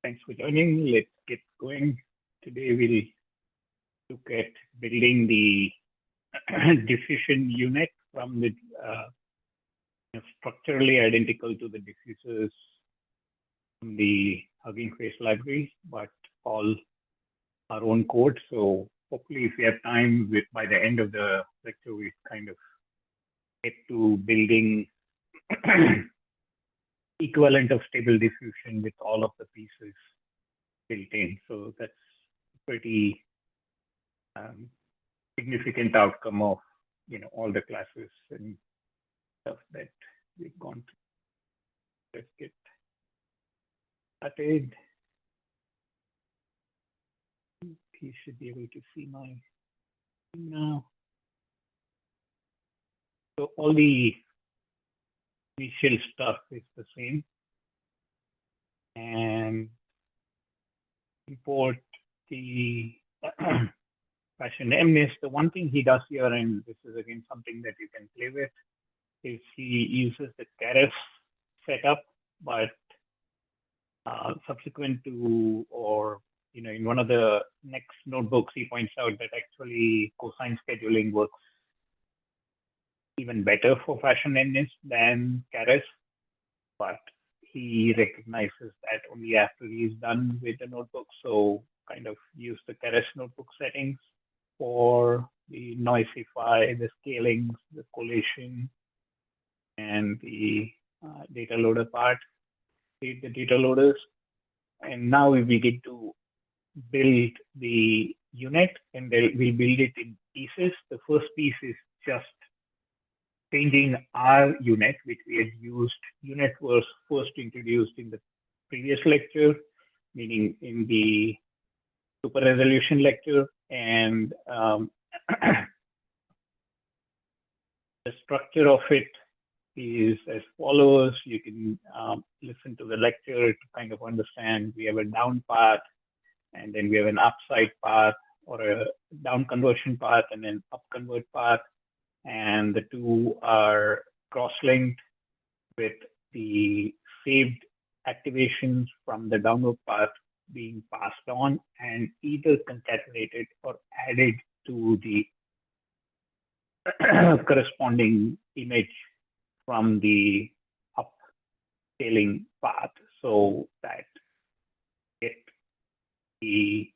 Thanks for joining. Let's get going. Today we'll look at building the diffusion unit from the structurally identical to the diffusers from the Hugging Face library, but all our own code. So hopefully if we have time, by the end of the lecture, we kind of get to building equivalent of stable diffusion with all of the pieces built in. So that's a pretty significant outcome of all the classes and stuff that we've gone through. Let's get started. You should be able to see my screen now. So all the initial stuff is the same, and import the fashion MNIST. The one thing he does here, and this is again something that you can play with, is he uses the Keras setup, but subsequent to, or in one of the next notebooks, he points out that actually cosine scheduling works even better for fashion MNIST than Keras, but he recognizes that only after he's done with the notebook. So kind of use the Keras notebook settings for the noisify, the scalings, the collation, and the data loader part, create the data loaders. And now we begin to build the unit, and we'll build it in pieces. The first piece is just changing our unit, which we had used. Unit was first introduced in the previous lecture, meaning in the super resolution lecture, and the structure of it is as follows. You can listen to the lecture to kind of understand. We have a down path, and then we have an upside path, or a down conversion path, and an up convert path. And the two are cross-linked with the saved activations from the download path being passed on and either concatenated or added to the corresponding image from the upscaling path, so that get the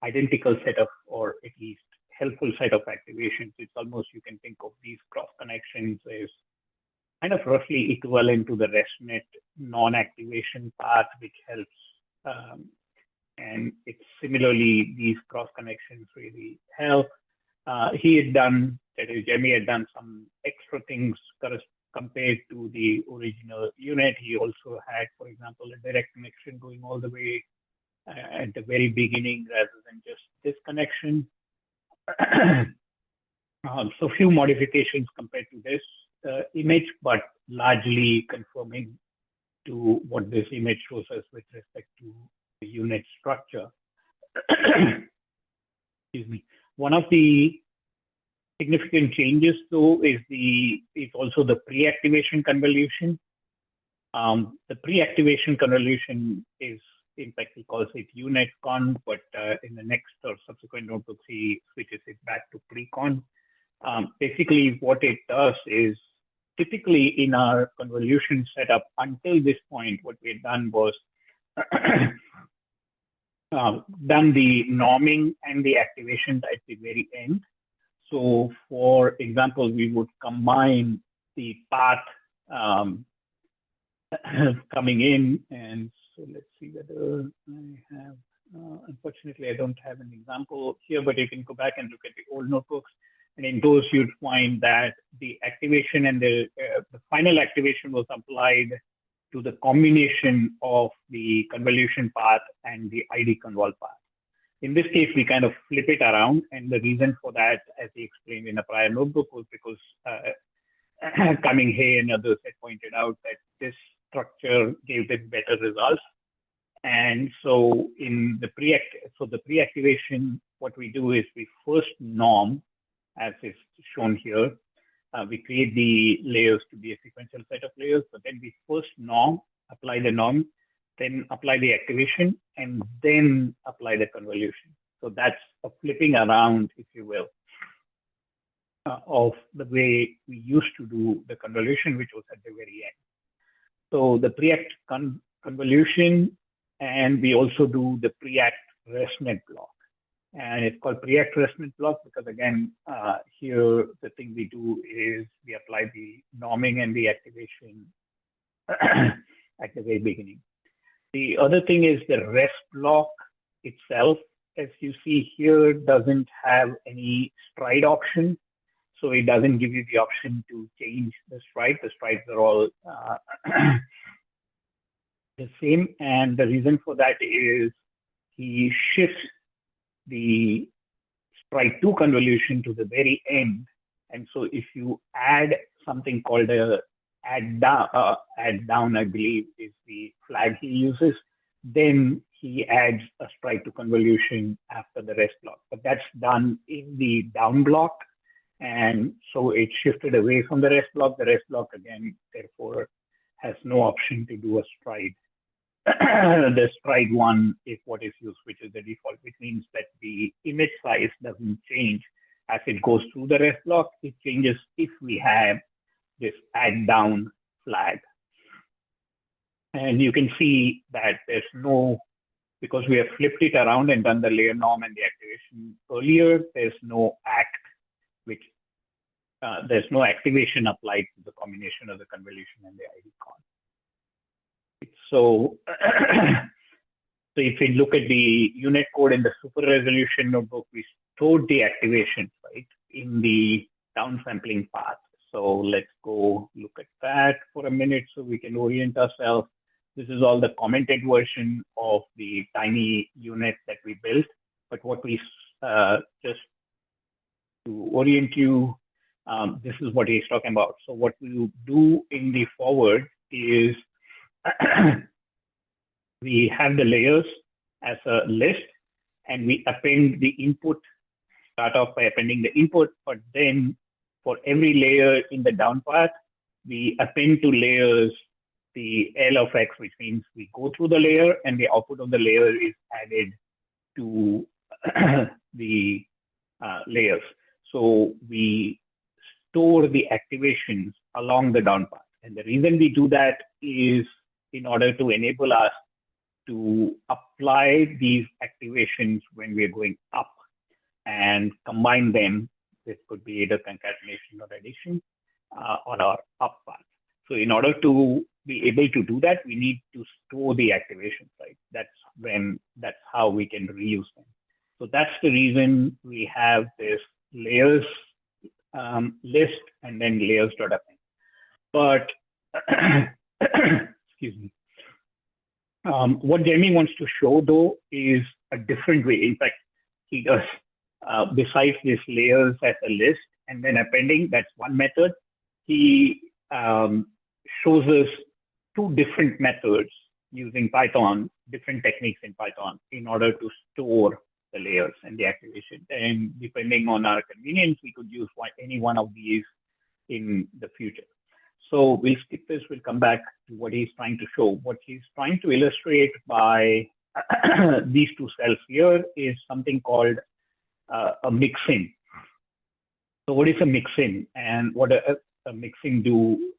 identical set of, or at least helpful set of activations. It's almost, you can think of these cross connections as kind of roughly equivalent to the RESTnet non-activation path, which helps. And it's similarly, these cross connections really help. He had done, that is, Jamie had done some extra things compared to the original unit. He also had, for example, a direct connection going all the way at the very beginning rather than just this connection. So few modifications compared to this image, but largely conforming to what this image shows us with respect to the unit structure. Excuse me. One of the significant changes, though, is also the pre-activation convolution. The pre-activation convolution is, in fact, he calls it unitcon, but in the next or subsequent notebooks, he switches it back to precon. Basically, what it does is, typically in our convolution setup, until this point, what we had done was done the norming and the activation at the very end. So, for example, we would combine the path coming in, and so let's see whether I have, unfortunately, I don't have an example here, but you can go back and look at the old notebooks. And in those, you'd find that the activation and the final activation was applied to the combination of the convolution path and the ID convol path. In this case, we kind of flip it around. And the reason for that, as he explained in a prior notebook, was because Cunningham and others had pointed out that this structure gave them better results. And so in the pre-activation, what we do is we first norm, as is shown here. We create the layers to be a sequential set of layers, but then we first norm, apply the norm, then apply the activation, and then apply the convolution. So that's a flipping around, if you will, of the way we used to do the convolution, which was at the very end. So the pre-act convolution, and we also do the pre-act RESTnet block. And it's called pre-act RESTnet block because, again, here the thing we do is we apply the norming and the activation at the very beginning. The other thing is the REST block itself, as you see here, doesn't have any stride option. So it doesn't give you the option to change the stride. The strides are all the same. And the reason for that is he shifts the stride 2 convolution to the very end. And so if you add something called a add down, I believe is the flag he uses, then he adds a stride 2 convolution after the rest block. But that's done in the down block. And so it shifted away from the rest block. The rest block, again, therefore, has no option to do a stride. The stride 1 is what is used, which is the default, which means that the image size doesn't change as it goes through the rest block. It changes if we have this add down flag. And you can see that there's no, because we have flipped it around and done the layer norm and the activation earlier, there's no act, which there's no activation applied to the combination of the convolution and the ID con. So, so if we look at the unit code in the super resolution notebook, we stored the activation, right, in the downsampling path. So let's go look at that for a minute so we can orient ourselves. This is all the commented version of the tiny unit that we built. But what we just to orient you, this is what he's talking about. So what we do in the forward is we have the layers as a list, and we append the input, start off by appending the input, but then for every layer in the down path, we append to layers the L of X, which means we go through the layer and the output of the layer is added to the layers. So we store the activations along the down path. And the reason we do that is in order to enable us to apply these activations when we're going up and combine them. This could be either concatenation or addition on our up path. So in order to be able to do that, we need to store the activations, right? That's how we can reuse them. So that's the reason we have this layers list and then layers.append. But excuse me. What Jeremy wants to show, though, is a different way. In fact, he does, besides this layers as a list and then appending, that's one method. He shows us two different methods using Python, different techniques in Python in order to store the layers and the activation. And depending on our convenience, we could use any one of these in the future. So we'll skip this, we'll come back to what he's trying to show. What he's trying to illustrate by these two cells here is something called a mixin. So what is a mixin and what a mixin do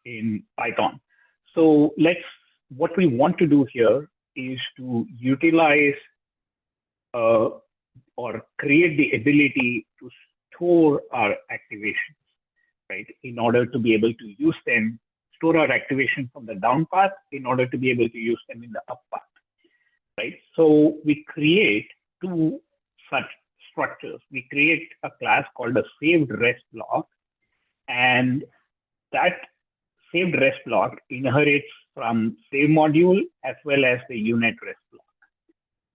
in Python? So what we want to do here is to utilize or create the ability to store our activations, right? In order to be able to use them, store our activation from the down path in order to be able to use them in the up path, right? So we create two such structures. We create a class called a saved rest block, and that saved rest block inherits from save module as well as the unit rest block.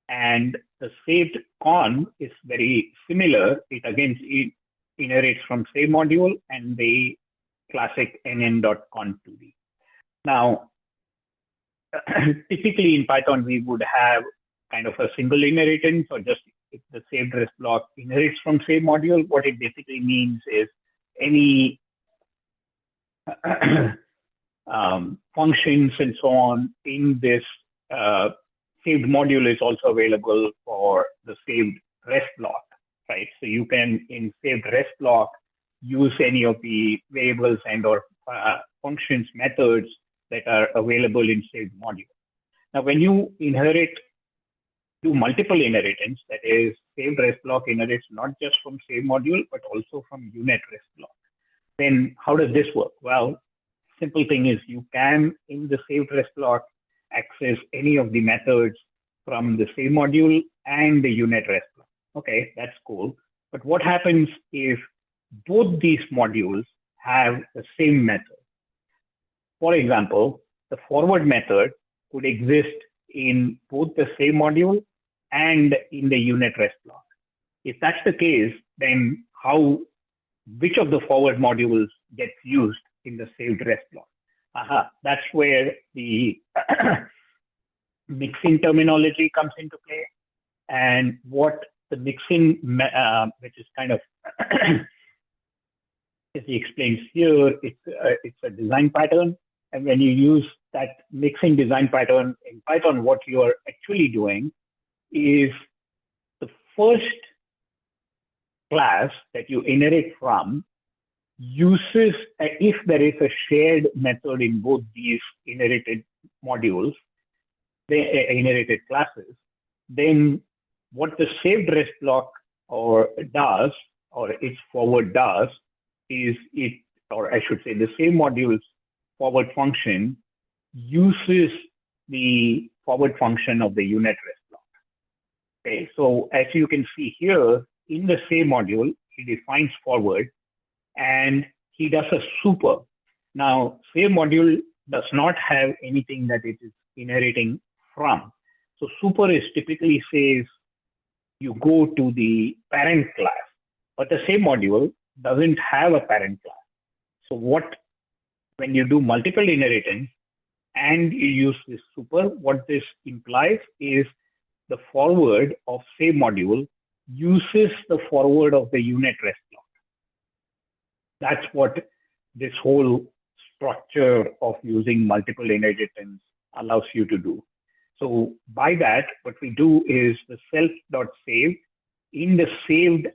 And the saved con is very similar. It again inherits from save module and the classic nn.con2d. Now, typically in Python, we would have kind of a single inheritance, or just if the saved rest block inherits from save module. What it basically means is any functions and so on in this saved module is also available for the saved REST block, right? So you can, in saved REST block, use any of the variables and or functions, methods that are available in saved module. Now, when you do multiple inheritance, that is, saved REST block inherits not just from saved module, but also from unit REST block. Then how does this work? Well, simple thing is you can, in the saved REST block, access any of the methods from the save module and the unit REST block. Okay, that's cool. But what happens if both these modules have the same method? For example, the forward method could exist in both the save module and in the unit REST block. If that's the case, then which of the forward modules gets used in the saved REST block? That's where the mixing terminology comes into play. And what the mixing, which is kind of, as he explains here, it's a design pattern. And when you use that mixing design pattern in Python, what you are actually doing is the first class that you inherit from uses, if there is a shared method in both these inherited modules, the inherited classes, then what the saved REST block does, or its forward does, is or I should say the same module's forward function uses the forward function of the unit REST block. Okay, so as you can see here, in the same module, he defines forward and he does a super. Now, same module does not have anything that it is inheriting from. So super is typically says you go to the parent class, but the same module doesn't have a parent class. So when you do multiple inheritance and you use this super, what this implies is the forward of same module uses the forward of the unit REST block. That's what this whole structure of using multiple inheritance allows you to do. So by that, what we do is the self.save, in the saved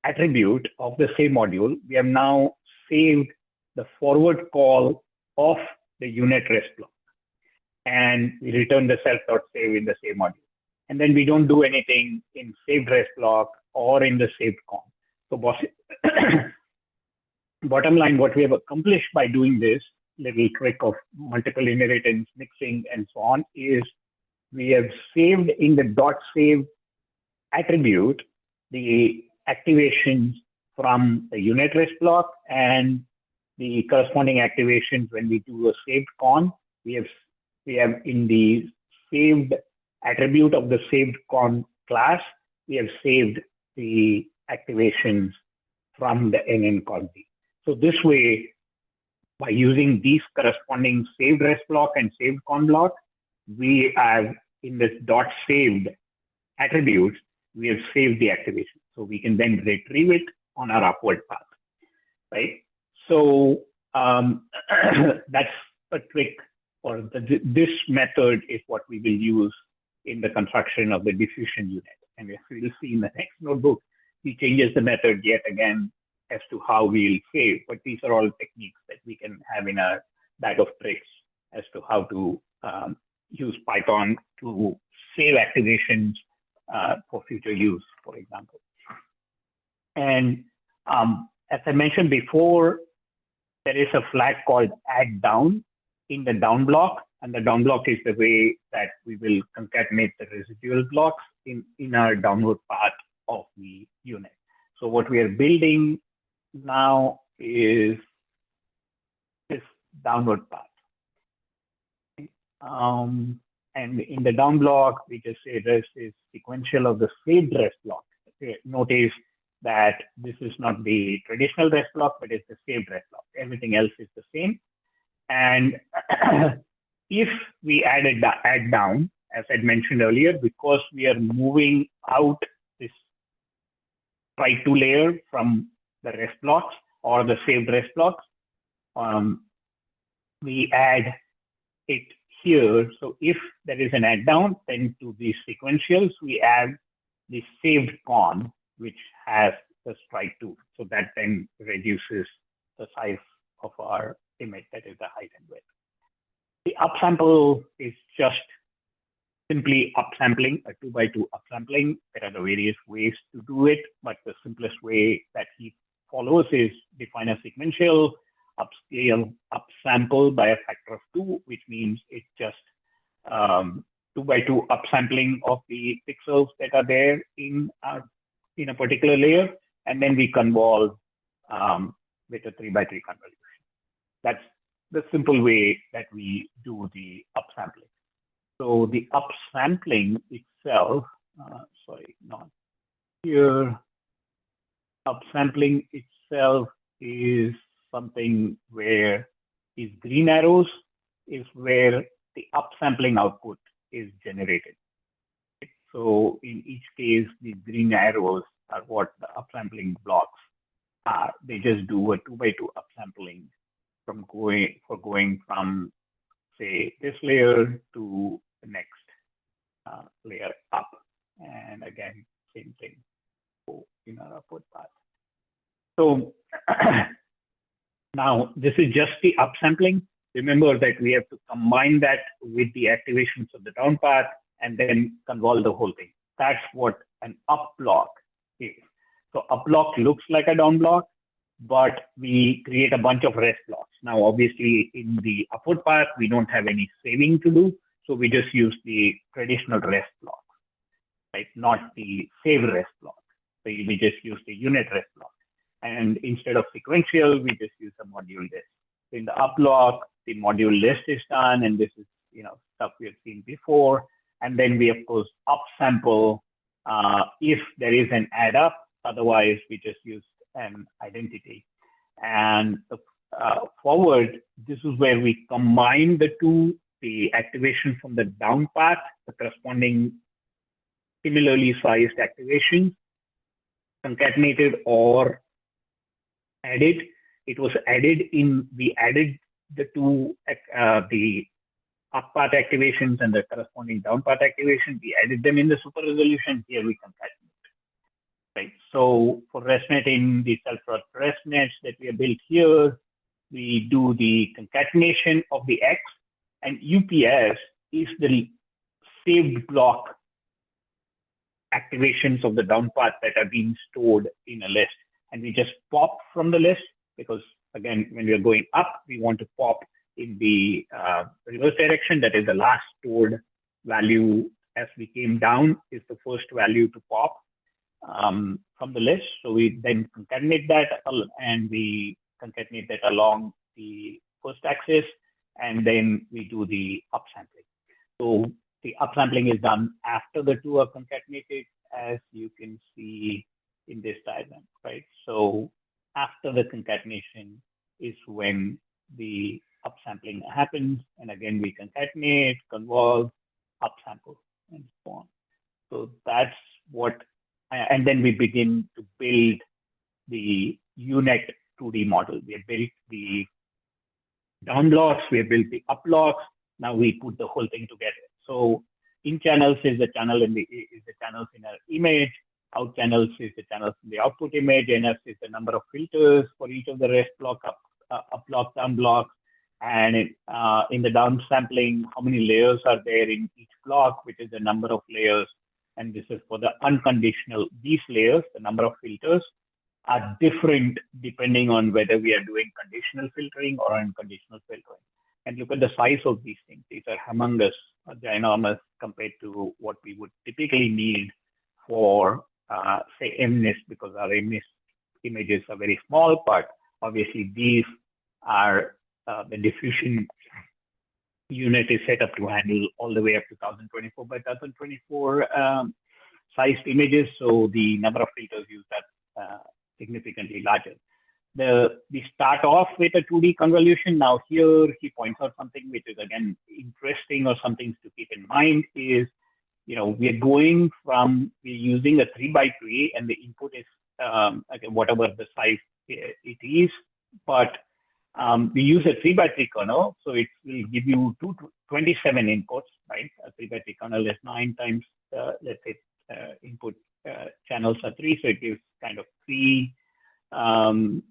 attribute of the same module, we have now saved the forward call of the unit REST block. And we return the self.save in the same module. And then we don't do anything in saved REST block or in the saved con. So bottom line, what we have accomplished by doing this little trick of multiple inheritance, mixing, and so on, is we have saved in the .save attribute the activations from the unit REST block and the corresponding activations when we do a saved con. We have in the saved attribute of the saved con class, we have saved the activations from the NN-conv. So this way, by using these corresponding saved REST block and saved con block, we have in this .saved attributes, we have saved the activation. So we can then retrieve it on our upward path, right? So that's a trick, or this method is what we will use in the construction of the diffusion unit. And as we'll see in the next notebook, he changes the method yet again as to how we'll save. But these are all techniques that we can have in a bag of tricks as to how to use Python to save activations for future use, for example. And as I mentioned before, there is a flag called add down in the down block. And the down block is the way that we will concatenate the residual blocks in our downward path of the unit. So what we are building now is this downward path. And in the down block, we just say this is sequential of the saved REST block. Okay, notice that this is not the traditional REST block, but it's the saved REST block. Everything else is the same. And if we add down, as I mentioned earlier, because we are moving out this try-to layer from the REST blocks or the saved REST blocks, we add it here, so if there is an add down, then to the sequentials, we add the saved con, which has the strike 2. So that then reduces the size of our image, that is the height and width. The upsample is just simply upsampling, a 2x2 upsampling. There are the various ways to do it, but the simplest way that he follows is define a sequential upscale upsample by a factor of 2, which means it's just 2x2 upsampling of the pixels that are there in a particular layer, and then we convolve with a 3x3 convolution. That's the simple way that we do the upsampling. So the upsampling itself, sorry, not here. Upsampling itself is something where these green arrows is where the upsampling output is generated. So in each case, these green arrows are what the upsampling blocks are. They just do a 2x2 upsampling from going from, say, this layer to the next layer up. And again, same thing in our output path. So now this is just the upsampling. Remember that we have to combine that with the activations of the down path and then convolve the whole thing. That's what an up block is. So up block looks like a down block, but we create a bunch of rest blocks. Now, obviously, in the upward path, we don't have any saving to do. So we just use the traditional rest block, right? Not the save rest block. So we just use the unit rest block. And instead of sequential, we just use a module list. So in the up block, the module list is done, and this is stuff we have seen before. And then we, of course, upsample if there is an add up. Otherwise, we just use an identity. And forward, this is where we combine the two, the activation from the down path, the corresponding similarly sized activation, concatenated or added. It was added in, we added the two, the up path activations and the corresponding down path activation. We added them in the super resolution. Here we concatenate. Right. So for ResNet, in the self-taught ResNets that we have built here, we do the concatenation of the X, and UPS is the saved block activations of the down path that are being stored in a list. And we just pop from the list because, again, when we are going up, we want to pop in the reverse direction. That is the last stored value as we came down is the first value to pop from the list. So we then concatenate that, and we concatenate that along the first axis, and then we do the upsampling. So the upsampling is done after the two are concatenated, as you can see in this diagram, right? So after the concatenation is when the upsampling happens, and again we concatenate, convolve, upsample, and so on. So that's what. And then we begin to build the UNet 2D model. We have built the down blocks, we have built the up blocks. Now we put the whole thing together. So in channels is the channel in the channels in our image. Out channels is the channels in the output image. NF is the number of filters for each of the rest block, up block, down blocks. And in the down sampling, how many layers are there in each block, which is the number of layers. And this is for the unconditional. These layers, the number of filters, are different depending on whether we are doing conditional filtering or unconditional filtering. And look at the size of these things. These are humongous, ginormous compared to what we would typically need for, say, MNIST, because our MNIST images are very small, but obviously these are the diffusion unit is set up to handle all the way up to 1024 by 1024 sized images. So the number of filters used are significantly larger. We start off with a 2D convolution. Now here he points out something which is again interesting, or something to keep in mind is, we're going from, we're using a 3x3 and the input is whatever the size it is, but We use a 3x3 kernel, so it will give you 27 inputs, right? A 3x3 kernel is 9 times, let's say, input channels are 3, so it gives kind of 3.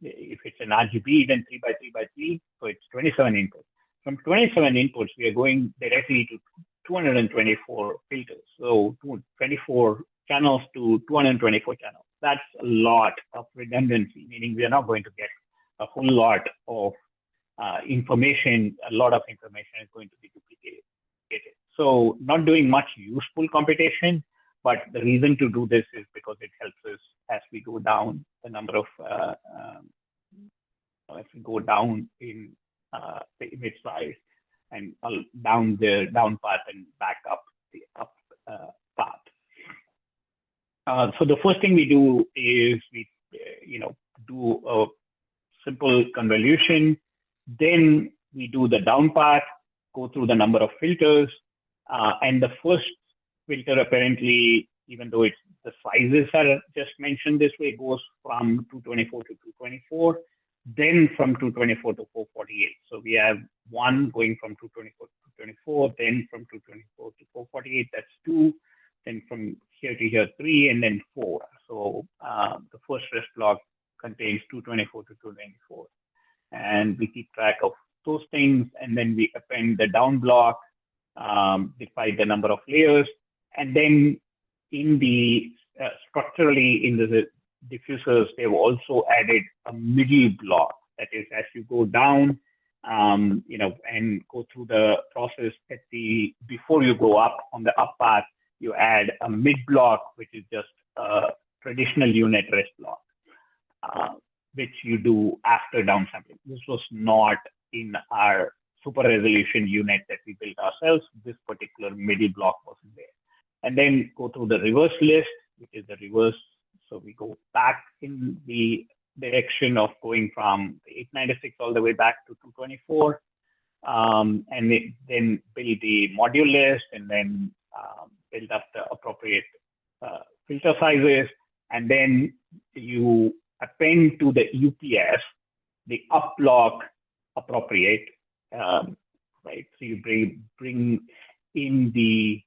If it's an RGB, then 3x3x3, so it's 27 inputs. From 27 inputs, we are going directly to 224 filters. So 24 channels to 224 channels. That's a lot of redundancy, meaning we are not going to get a whole lot of information. A lot of information is going to be duplicated. So not doing much useful computation, but the reason to do this is because it helps us as we go down the number of, as we go down in the image size and down the down path and back up the up path. So the first thing we do is we, do a simple convolution. Then we do the down path, go through the number of filters, and the first filter apparently, even though it's the sizes are just mentioned this way, goes from 224 to 224, then from 224 to 448. So we have one going from 224 to 224, then from 224 to 448, that's 2, then from here to here 3, and then 4. So the first rest block contains 224 to 224. And we keep track of those things, and then we append the down block, define the number of layers, and then in the structurally in the diffusers, they've also added a middle block. That is, as you go down, and go through the process before you go up on the up path, you add a mid block, which is just a traditional unit rest block, which you do after downsampling. This was not in our super resolution unit that we built ourselves. This particular middle block wasn't there. And then go through the reverse list, which is the reverse. So we go back in the direction of going from 896 all the way back to 224, and then build the module list, and then build up the appropriate filter sizes, and then you append to the UPS the up block appropriate, right? So you bring in the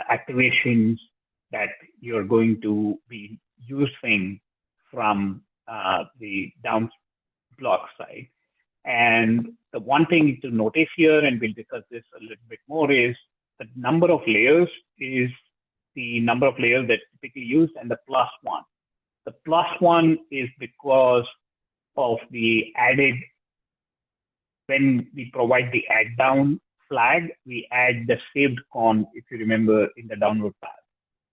activations that you're going to be using from the down block side. And the one thing to notice here, and we'll discuss this a little bit more, is the number of layers is the number of layers that's typically used, and the +1. The +1 is because of the added, when we provide the add down flag, we add the saved con, if you remember, in the download path.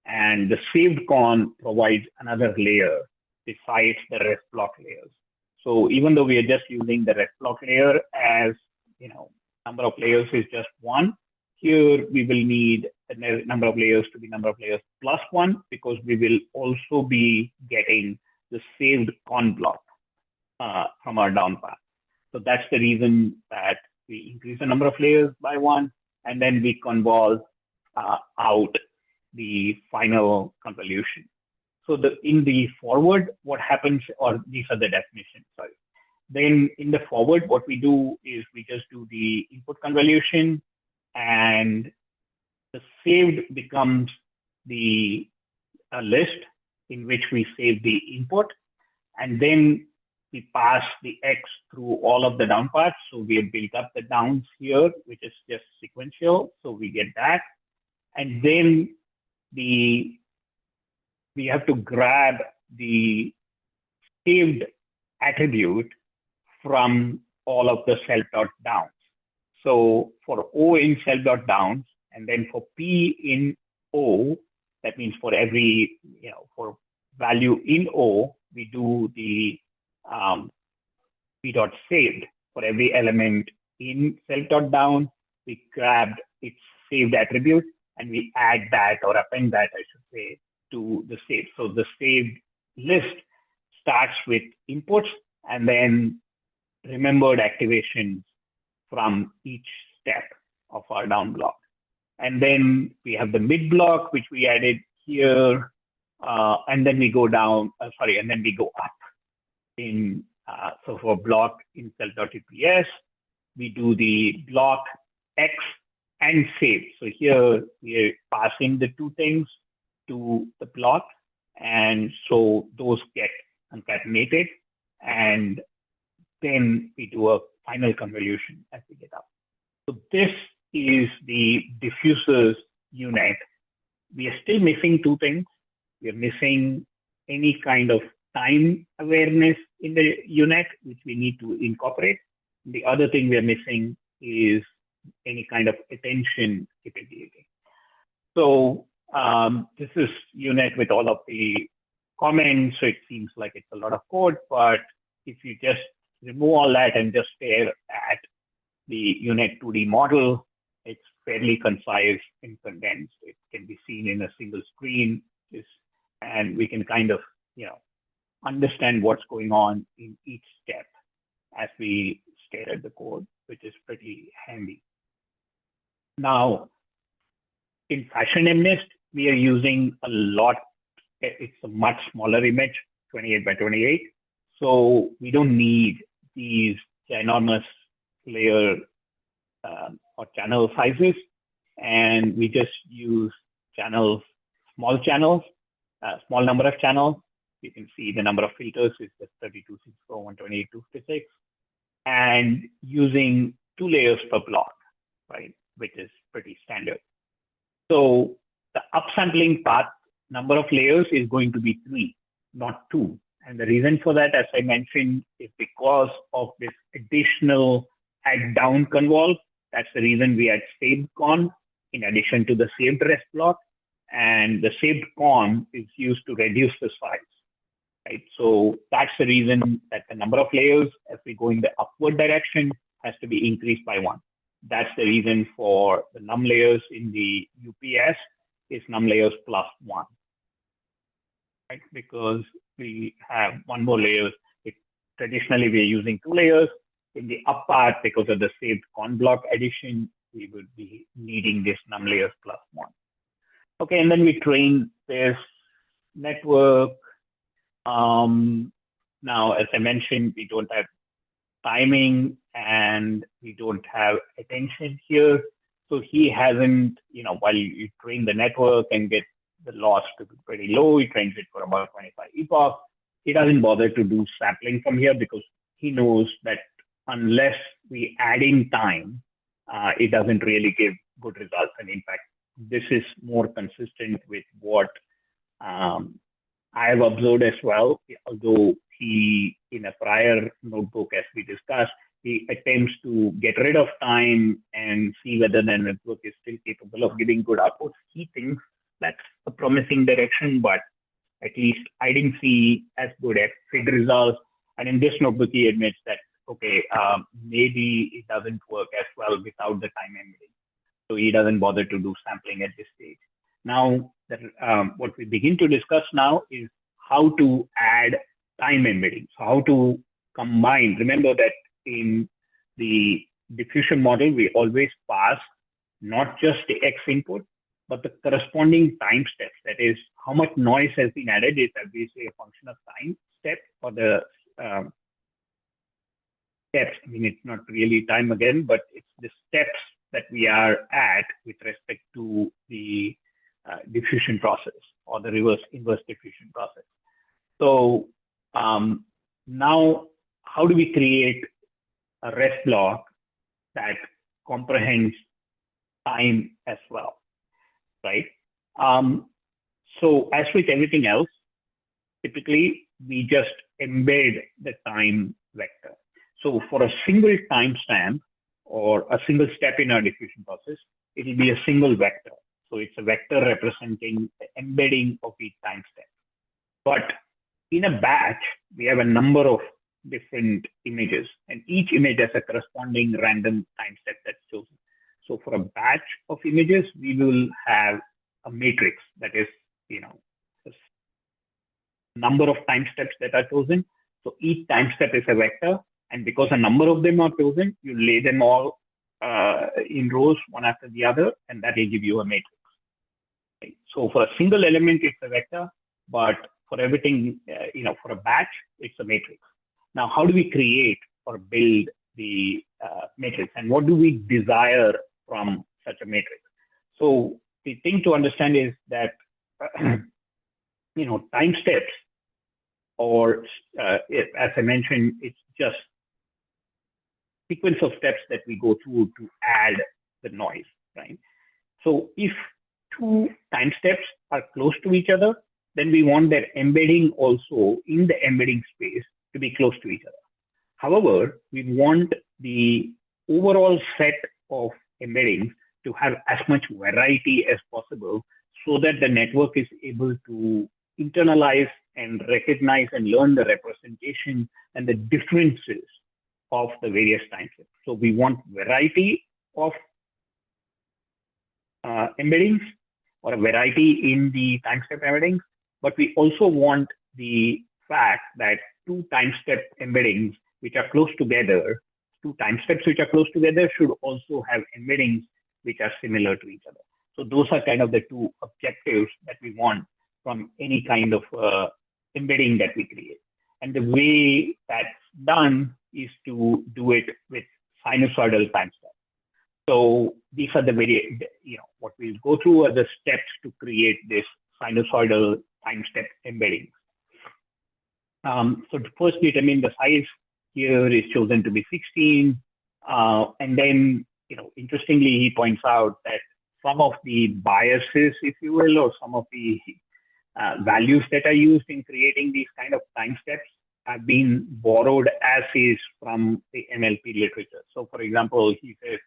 And the saved con provides another layer besides the rest block layers. So even though we are just using the rest block layer as, number of layers is just 1, here we will need the number of layers to be number of layers +1, because we will also be getting the saved con block from our down path. So that's the reason that we increase the number of layers by 1, and then we convolve out the final convolution. So in the forward, what happens, or these are the definitions, sorry. Then in the forward, what we do is we just do the input convolution, and the saved becomes the list in which we save the input, and then we pass the X through all of the down paths. So we have built up the downs here, which is just sequential. So we get that. And then we have to grab the saved attribute from all of the self.downs. So for O in self.downs, and then for P in O, that means for every, for value in O, we do the p.saved. For every element in self.down, we grabbed its saved attribute, and we add that, or append that, I should say, to the saved. So the saved list starts with inputs and then remembered activations from each step of our down block. And then we have the mid block, which we added here, and then we go down, and then we go up in So for block insult.tps, we do the block X and save. So here we are passing the two things to the block, and so those get concatenated, and then we do a final convolution as we get up. So this is the diffusers unit. We are still missing two things. We are missing any kind of time awareness in the unit, which we need to incorporate. The other thing we are missing is any kind of attention capability. So this is unit with all of the comments. So it seems like it's a lot of code, but if you just remove all that and just stare at the unit 2D model, it's fairly concise and condensed. It can be seen in a single screen, and we can kind of, understand what's going on in each step as we stare at the code, which is pretty handy. Now, in FashionMNIST, we are using a lot. It's a much smaller image, 28 by 28. So we don't need these ginormous layer or channel sizes. And we just use channels, small number of channels. You can see the number of filters is just 32, 64, 128, 256. And using 2 layers per block, right, which is pretty standard. So the upsampling path number of layers is going to be 3, not 2. And the reason for that, as I mentioned, is because of this additional add down convol. That's the reason we add saved con in addition to the saved rest block. And the saved con is used to reduce the size. Right? So that's the reason that the number of layers as we go in the upward direction has to be increased by 1. That's the reason for the num layers in the UPS is num layers plus 1. Right? Because we have 1 more layers. Traditionally, we are using 2 layers. In the up part, because of the saved con block addition, we would be needing this num layers plus 1. Okay, and then we train this network. Now, as I mentioned, we don't have timing and we don't have attention here. So he hasn't, while you train the network and get the loss to be pretty low, he trains it for about 25 epochs. He doesn't bother to do sampling from here because he knows that unless we add in time, it doesn't really give good results. And in fact, this is more consistent with what I have observed as well, although he, in a prior notebook, as we discussed, he attempts to get rid of time and see whether the network is still capable of giving good outputs. He thinks that's a promising direction, but at least I didn't see as good as FID results. And in this notebook, he admits that, okay, maybe it doesn't work as well without the time embedding. So he doesn't bother to do sampling at this stage. Now, what we begin to discuss now is how to add time embedding. So how to combine. Remember that in the diffusion model, we always pass not just the X input, but the corresponding time steps. That is, how much noise has been added is obviously a function of time step or the steps. I mean, it's not really time again, but it's the steps that we are at with respect to the diffusion process or the inverse diffusion process. So now, how do we create a rest block that comprehends time as well, right? So as with everything else, typically we just embed the time vector. So for a single timestamp or a single step in our diffusion process, it will be a single vector. So it's a vector representing the embedding of each time step. But in a batch, we have a number of different images, and each image has a corresponding random time step that's chosen. So for a batch of images, we will have a matrix that is, the number of time steps that are chosen. So each time step is a vector, and because a number of them are chosen, you lay them all in rows, one after the other, and that will give you a matrix. Right? So for a single element, it's a vector, but for everything, for a batch, it's a matrix. Now, how do we create or build the matrix, and what do we desire from such a matrix? So the thing to understand is that time steps, or as I mentioned, it's just sequence of steps that we go through to add the noise, right? So if two time steps are close to each other, then we want that embedding also in the embedding space to be close to each other. However, we want the overall set of embeddings to have as much variety as possible so that the network is able to internalize and recognize and learn the representation and the differences of the various time steps. So we want variety of embeddings, or a variety in the time step embeddings, but we also want the fact that two time step embeddings which are close together, two time steps which are close together should also have embeddings which are similar to each other. So those are kind of the two objectives that we want from any kind of embedding that we create. And the way that's done is to do it with sinusoidal time steps. So these are the very, what we'll go through are the steps to create this sinusoidal time step embedding. So to first determine the size here is chosen to be 16. And then, interestingly, he points out that some of the biases, if you will, or some of the values that are used in creating these kind of time steps have been borrowed as is from the NLP literature. So for example, he says,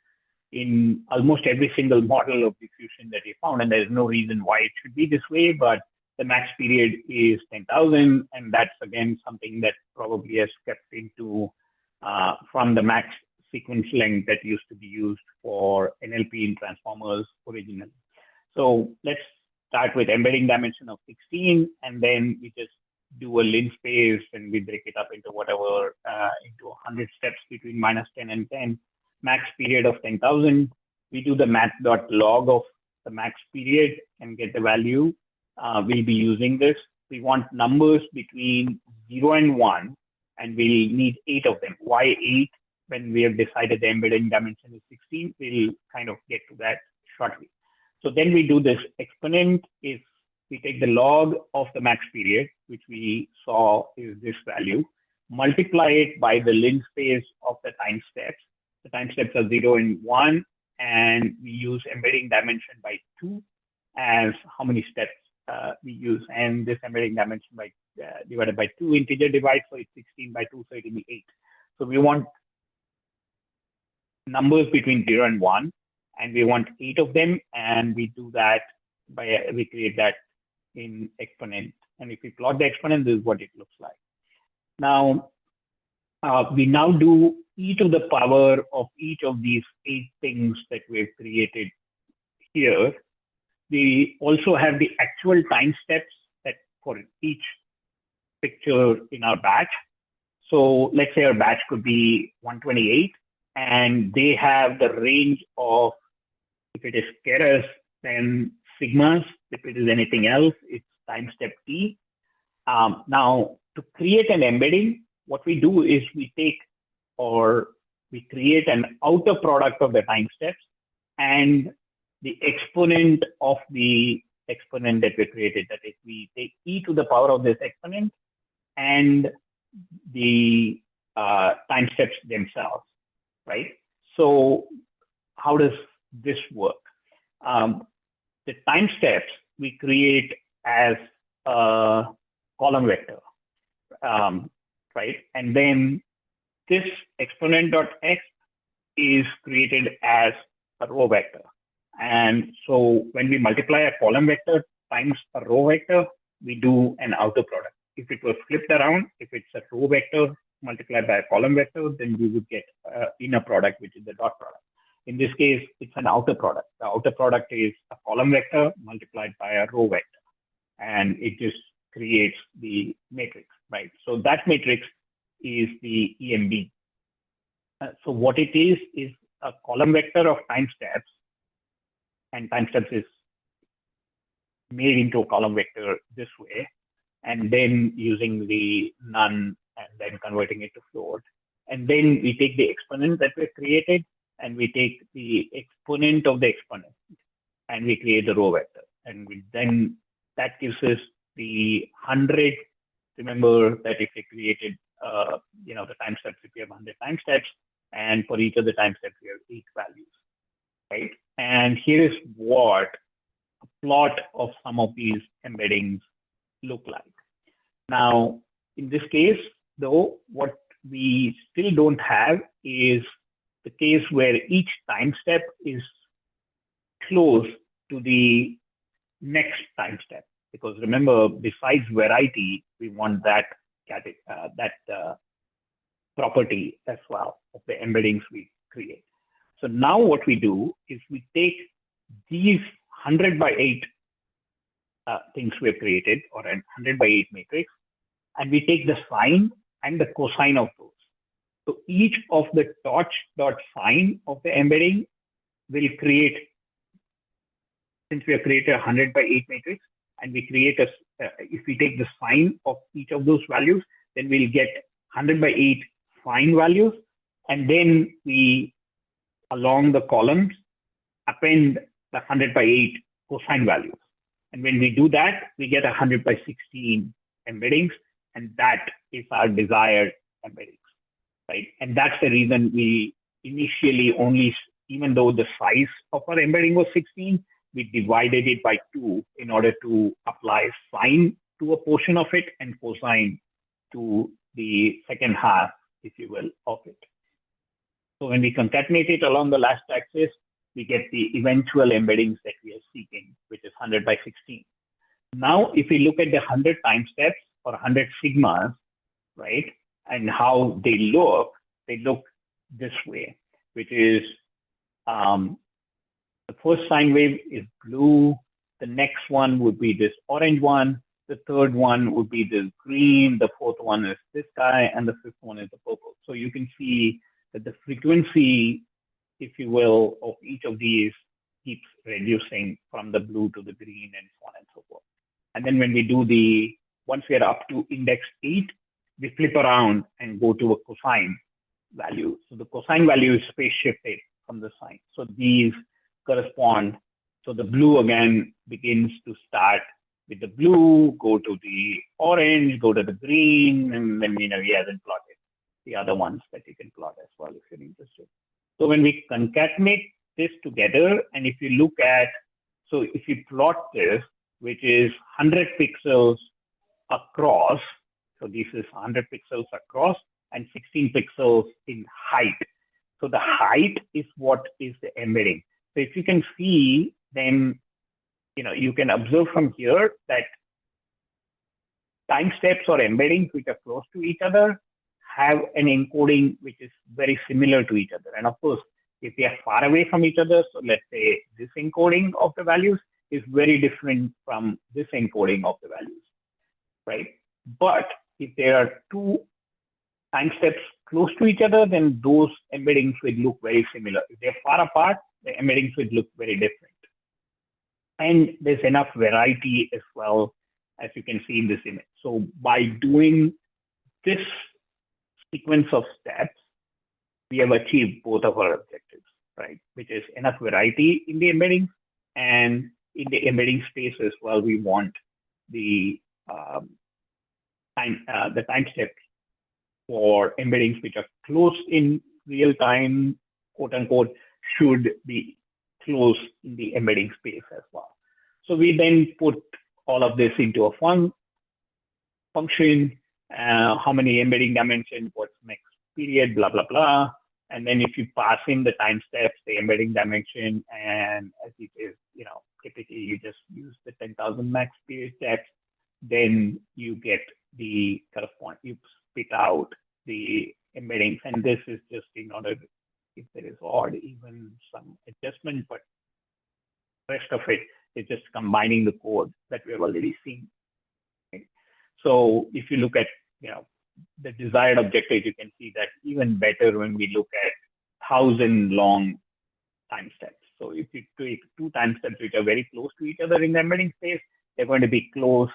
in almost every single model of diffusion that he found, and there's no reason why it should be this way, but the max period is 10,000, and that's again something that probably has kept into from the max sequence length that used to be used for NLP in transformers originally. So let's start with embedding dimension of 16, and then we just do a lin space, and we break it up into whatever, into 100 steps between -10 and 10. Max period of 10,000. We do the math.log of the max period and get the value. We'll be using this. We want numbers between 0 and 1, and we'll need 8 of them. Why 8? When we have decided the embedding dimension is 16, we'll kind of get to that shortly. So then we do this exponent. If we take the log of the max period, which we saw is this value, multiply it by the lin space of the time steps. The time steps are 0 and 1, and we use embedding dimension by 2 as how many steps we use. And this embedding dimension by divided by 2 integer divide, so it's 16 by 2, so it will be 8. So we want numbers between 0 and 1, and we want 8 of them, and we do that by, we create that in exponent. And if we plot the exponent, this is what it looks like. Now, we now do e to the power of each of these 8 things that we've created here. We also have the actual time steps that for each picture in our batch. So let's say our batch could be 128, and they have the range of, if it is keras, then sigmas. If it is anything else, it's time step t. Now, to create an embedding, what we do is we take, or we create an outer product of the time steps and the exponent of the exponent that we created. That is, we take e to the power of this exponent and the time steps themselves, right? So how does this work? The time steps we create as a column vector, right? And then this exponent.x is created as a row vector. And so when we multiply a column vector times a row vector, we do an outer product. If it was flipped around, if it's a row vector multiplied by a column vector, then we would get inner product, which is the dot product. In this case, it's an outer product. The outer product is a column vector multiplied by a row vector, and it just creates the matrix, right? So that matrix is the EMB. So what it is a column vector of time steps, and time steps is made into a column vector this way, and then using the none as and then converting it to float. And then we take the exponent that we created, and we take the exponent of the exponent, and we create the row vector. And then that gives us the 100. Remember that if we created, the time steps, if we have 100 time steps, and for each of the time steps, we have 8 values, right? And here is what a plot of some of these embeddings look like. Now, in this case, though, what we still don't have is the case where each time step is close to the next time step. Because remember, besides variety, we want that property as well of the embeddings we create. So now what we do is we take these 100 by 8 things we have created, or a 100 by 8 matrix, and we take the sine and the cosine of those. So each of the torch.sine of the embedding will create, since we have created a 100 by 8 matrix, and we create if we take the sine of each of those values, then we'll get 100 by 8 sine values, and then we, along the columns, append the 100 by 8 cosine values. And when we do that, we get 100 by 16 embeddings, and that is our desired embeddings, right? And that's the reason we initially only, even though the size of our embedding was 16, we divided it by 2 in order to apply sine to a portion of it and cosine to the second half, if you will, of it. So when we concatenate it along the last axis, we get the eventual embeddings that we are seeking, which is 100 by 16. Now, if we look at the 100 time steps or 100 sigmas, right, and how they look this way, which is the first sine wave is blue. The next one would be this orange one. The third one would be this green. The fourth one is this guy. And the fifth one is the purple. So you can see that the frequency, if you will, of each of these keeps reducing from the blue to the green and so on and so forth. And then when we do once we are up to index 8, we flip around and go to a cosine value. So the cosine value is phase shifted from the sine. So these correspond. So the blue again begins to start with the blue, go to the orange, go to the green, and then he hasn't plotted the other ones that you can plot as well if you're interested. So when we concatenate this together, and if you look at, so if you plot this, which is 100 pixels across, so this is 100 pixels across and 16 pixels in height. So the height is what is the embedding. So if you can see, then you can observe from here that time steps or embeddings which are close to each other have an encoding which is very similar to each other. And of course, if they are far away from each other, so let's say this encoding of the values is very different from this encoding of the values, right? But if there are two time steps close to each other, then those embeddings will look very similar. If they're far apart, the embeddings will look very different. And there's enough variety as well, as you can see in this image. So by doing this sequence of steps, we have achieved both of our objectives, right? Which is enough variety in the embeddings, and in the embedding space as well, we want the time steps for embeddings which are close in real time, quote unquote, should be close in the embedding space as well. So we then put all of this into a function, how many embedding dimensions, what's next period, blah, blah, blah. And then if you pass in the time steps, the embedding dimension, and as it is, typically you just use the 10,000 max period steps, then you get the corresponding, you spit out the embeddings. And this is just in order, if there is odd, even some adjustment, but the rest of it is just combining the code that we have already seen. Okay? So if you look at, the desired objective, you can see that even better when we look at 1,000 long time steps. So if you take two time steps which are very close to each other in the embedding space, they're going to be close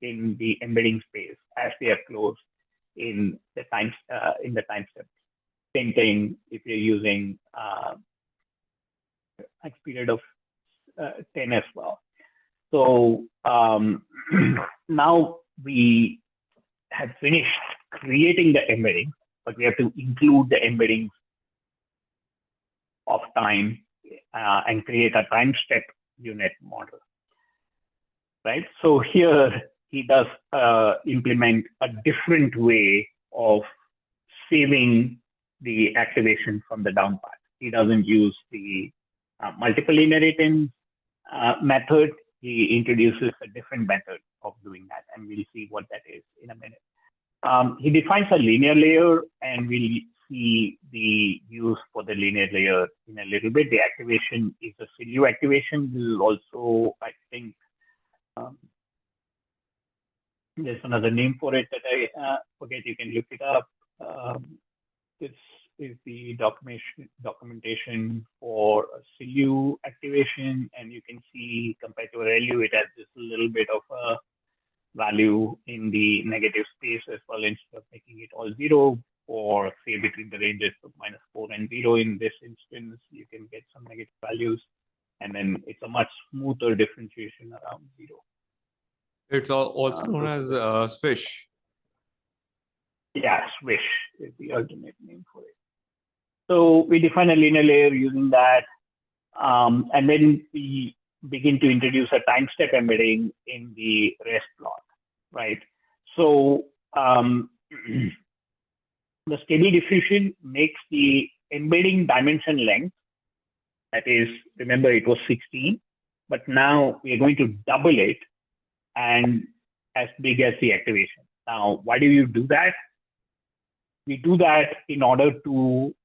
in the embedding space as they are close in the time step. Same thing if you're using X period of 10 as well. So now we have finished creating the embedding, but we have to include the embeddings of time and create a time step unit model, right? So here he does implement a different way of saving the activation from the down part. He doesn't use the multiple inheritance method. He introduces a different method of doing that, and we'll see what that is in a minute. He defines a linear layer, and we'll see the use for the linear layer in a little bit. The activation is a silu activation. We'll also, I think, there's another name for it that I forget. You can look it up. This is the documentation for a silu activation, and you can see compared to a ReLU, it has just a little bit of a value in the negative space as well, instead of making it all 0, or say between the ranges of -4 and 0 in this instance, you can get some negative values, and then it's a much smoother differentiation around 0. It's also known as Swish. Yeah, Swish is the alternate name for it. So we define a linear layer using that, and then we begin to introduce a time step embedding in the rest block, right? So the steady diffusion makes the embedding dimension length, that is, remember it was 16, but now we are going to double it and as big as the activation. Now, why do you do that? We do that in order to,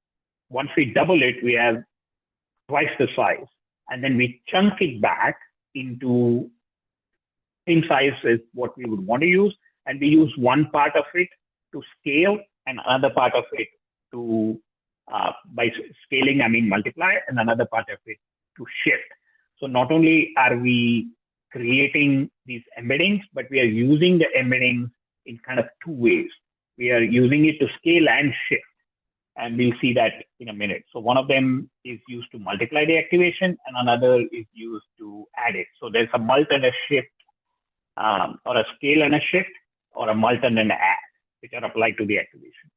once we double it, we have twice the size, and then we chunk it back into same size as what we would want to use, and we use one part of it to scale and another part of it to, by scaling, I mean multiply, and another part of it to shift. So not only are we creating these embeddings, but we are using the embeddings in kind of two ways. We are using it to scale and shift, and we'll see that in a minute. So one of them is used to multiply the activation, and another is used to add it. So there's a mult and a shift, or a scale and a shift, or a mult and an add, which are applied to the activation.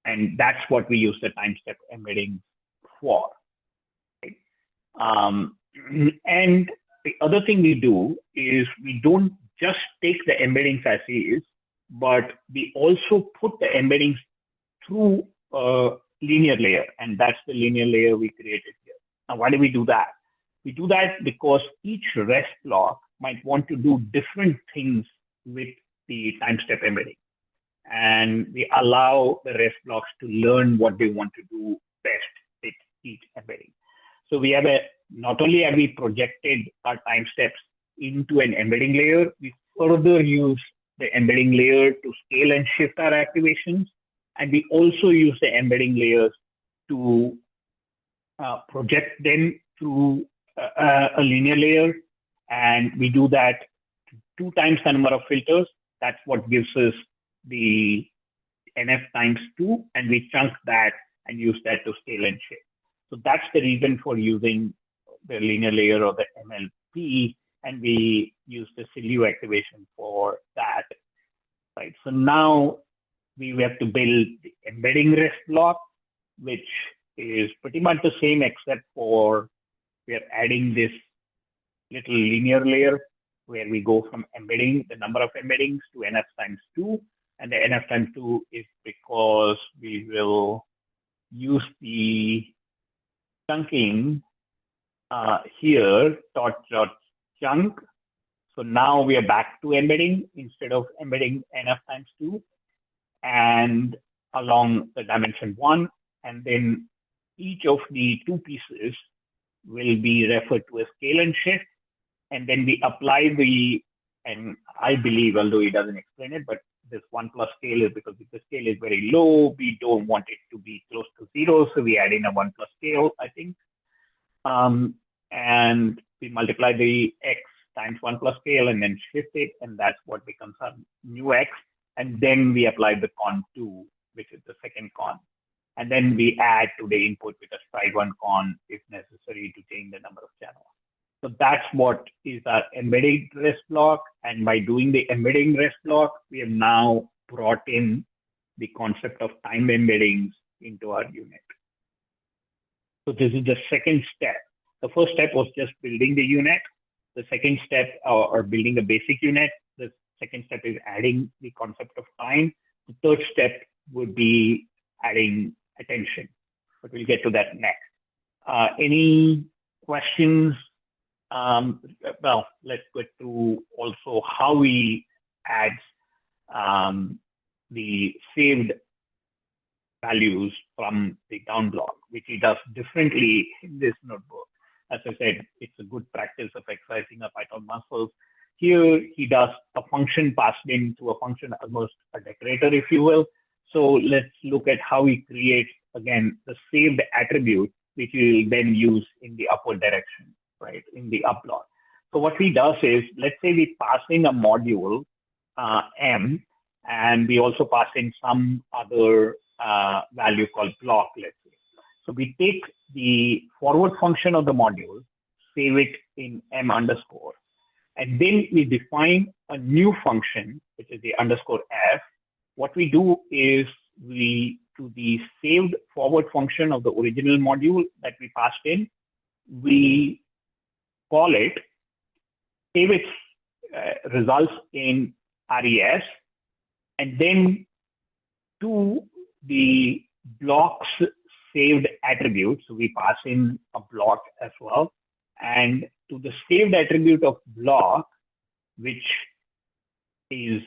And that's what we use the time step embedding for. Right? And the other thing we do is we don't just take the embeddings as is, but we also put the embeddings through a linear layer, and that's the linear layer we created here. Now, why do we do that? We do that because each REST block might want to do different things with the time step embedding, and we allow the REST blocks to learn what they want to do best with each embedding. So we have not only have we projected our time steps into an embedding layer, we further use the embedding layer to scale and shift our activations. And we also use the embedding layers to project them through a linear layer. And we do that 2 times the number of filters. That's what gives us the NF times 2. And we chunk that and use that to scale and shift. So that's the reason for using the linear layer or the MLP. And we use the silu activation for that, right? So now we have to build the embedding REST block, which is pretty much the same, except for we are adding this little linear layer where we go from embedding the number of embeddings to NF times 2. And the NF times 2 is because we will use the chunking here, chunk. So now we are back to embedding instead of embedding NF times 2 and along the dimension 1. And then each of the 2 pieces will be referred to as scale and shift. And then we apply the, and I believe, although he doesn't explain it, but this 1 plus scale is because if the scale is very low, we don't want it to be close to 0. So we add in a 1 plus scale, I think. And we multiply the X times 1 plus scale and then shift it. And that's what becomes our new X. and then we apply the con2, which is the second con. And then we add to the input with a stride1 con if necessary to change the number of channels. So that's what is our embedded REST block. And by doing the embedding REST block, we have now brought in the concept of time embeddings into our unit. So this is the second step. The first step was just building the unit. The second step, or building a basic unit. The second step is adding the concept of time. The third step would be adding attention, but we'll get to that next. Any questions? Well, let's go through also how we add the saved values from the down block, which he does differently in this notebook. As I said, it's a good practice of exercising our Python muscles. Here, he does a function passed into a function, almost a decorator, if you will. So let's look at how he creates, again, the saved attribute, which he will then use in the upward direction, right, in the up block. So what he does is, let's say we pass in a module, M, and we also pass in some other value called block, let's say. So we take the forward function of the module, save it in M underscore, and then we define a new function, which is the underscore F. What we do is we, to the saved forward function of the original module that we passed in, we call it, save its results in RES, and then to the blocks saved attribute, so we pass in a block as well, and to the saved attribute of block, which is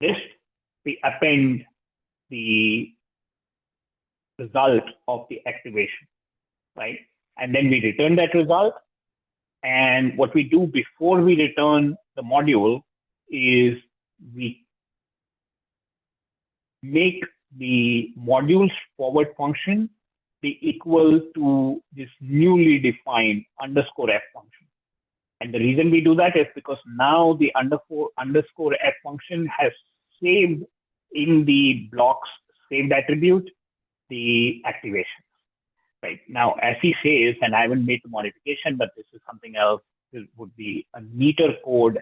this, we append the result of the activation, right? And then we return that result. And what we do before we return the module is we make the module's forward function be equal to this newly defined underscore F function. And the reason we do that is because now the underscore F function has saved in the block's saved attribute the activation. Right now, as he says, and I haven't made the modification, but this is something else. This would be a neater code,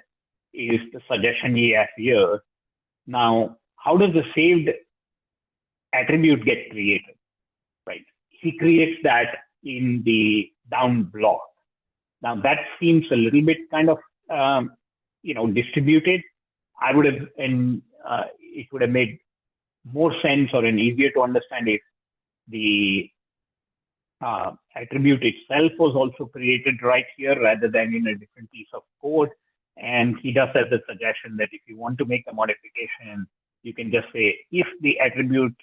is the suggestion he has here. Now, how does the saved attribute get created? Right, he creates that in the down block. Now that seems a little bit kind of distributed. I would have, and it would have made more sense or an easier to understand if the attribute itself was also created right here rather than in a different piece of code. And he does have the suggestion that if you want to make a modification, you can just say if the attribute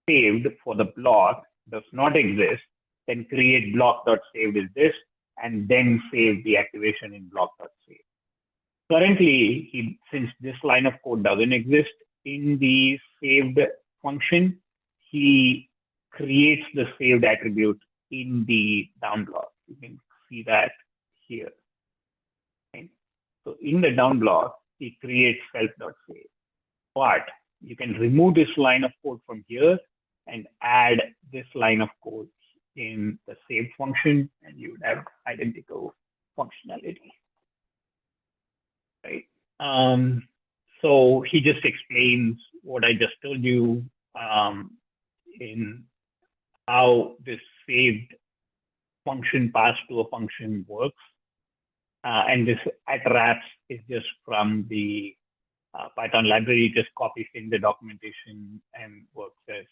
saved for the block does not exist, then create block.saved is this, and then save the activation in block.saved. Currently, since this line of code doesn't exist in the saved function, he creates the saved attribute in the down block. You can see that here. Okay. So in the down block, he creates self.save. But you can remove this line of code from here and add this line of code in the saved function, and you would have identical functionality. Right. So he just explains what I just told you in how this saved function passed to a function works. And this @wraps is just from the Python library, just copies in the documentation and works as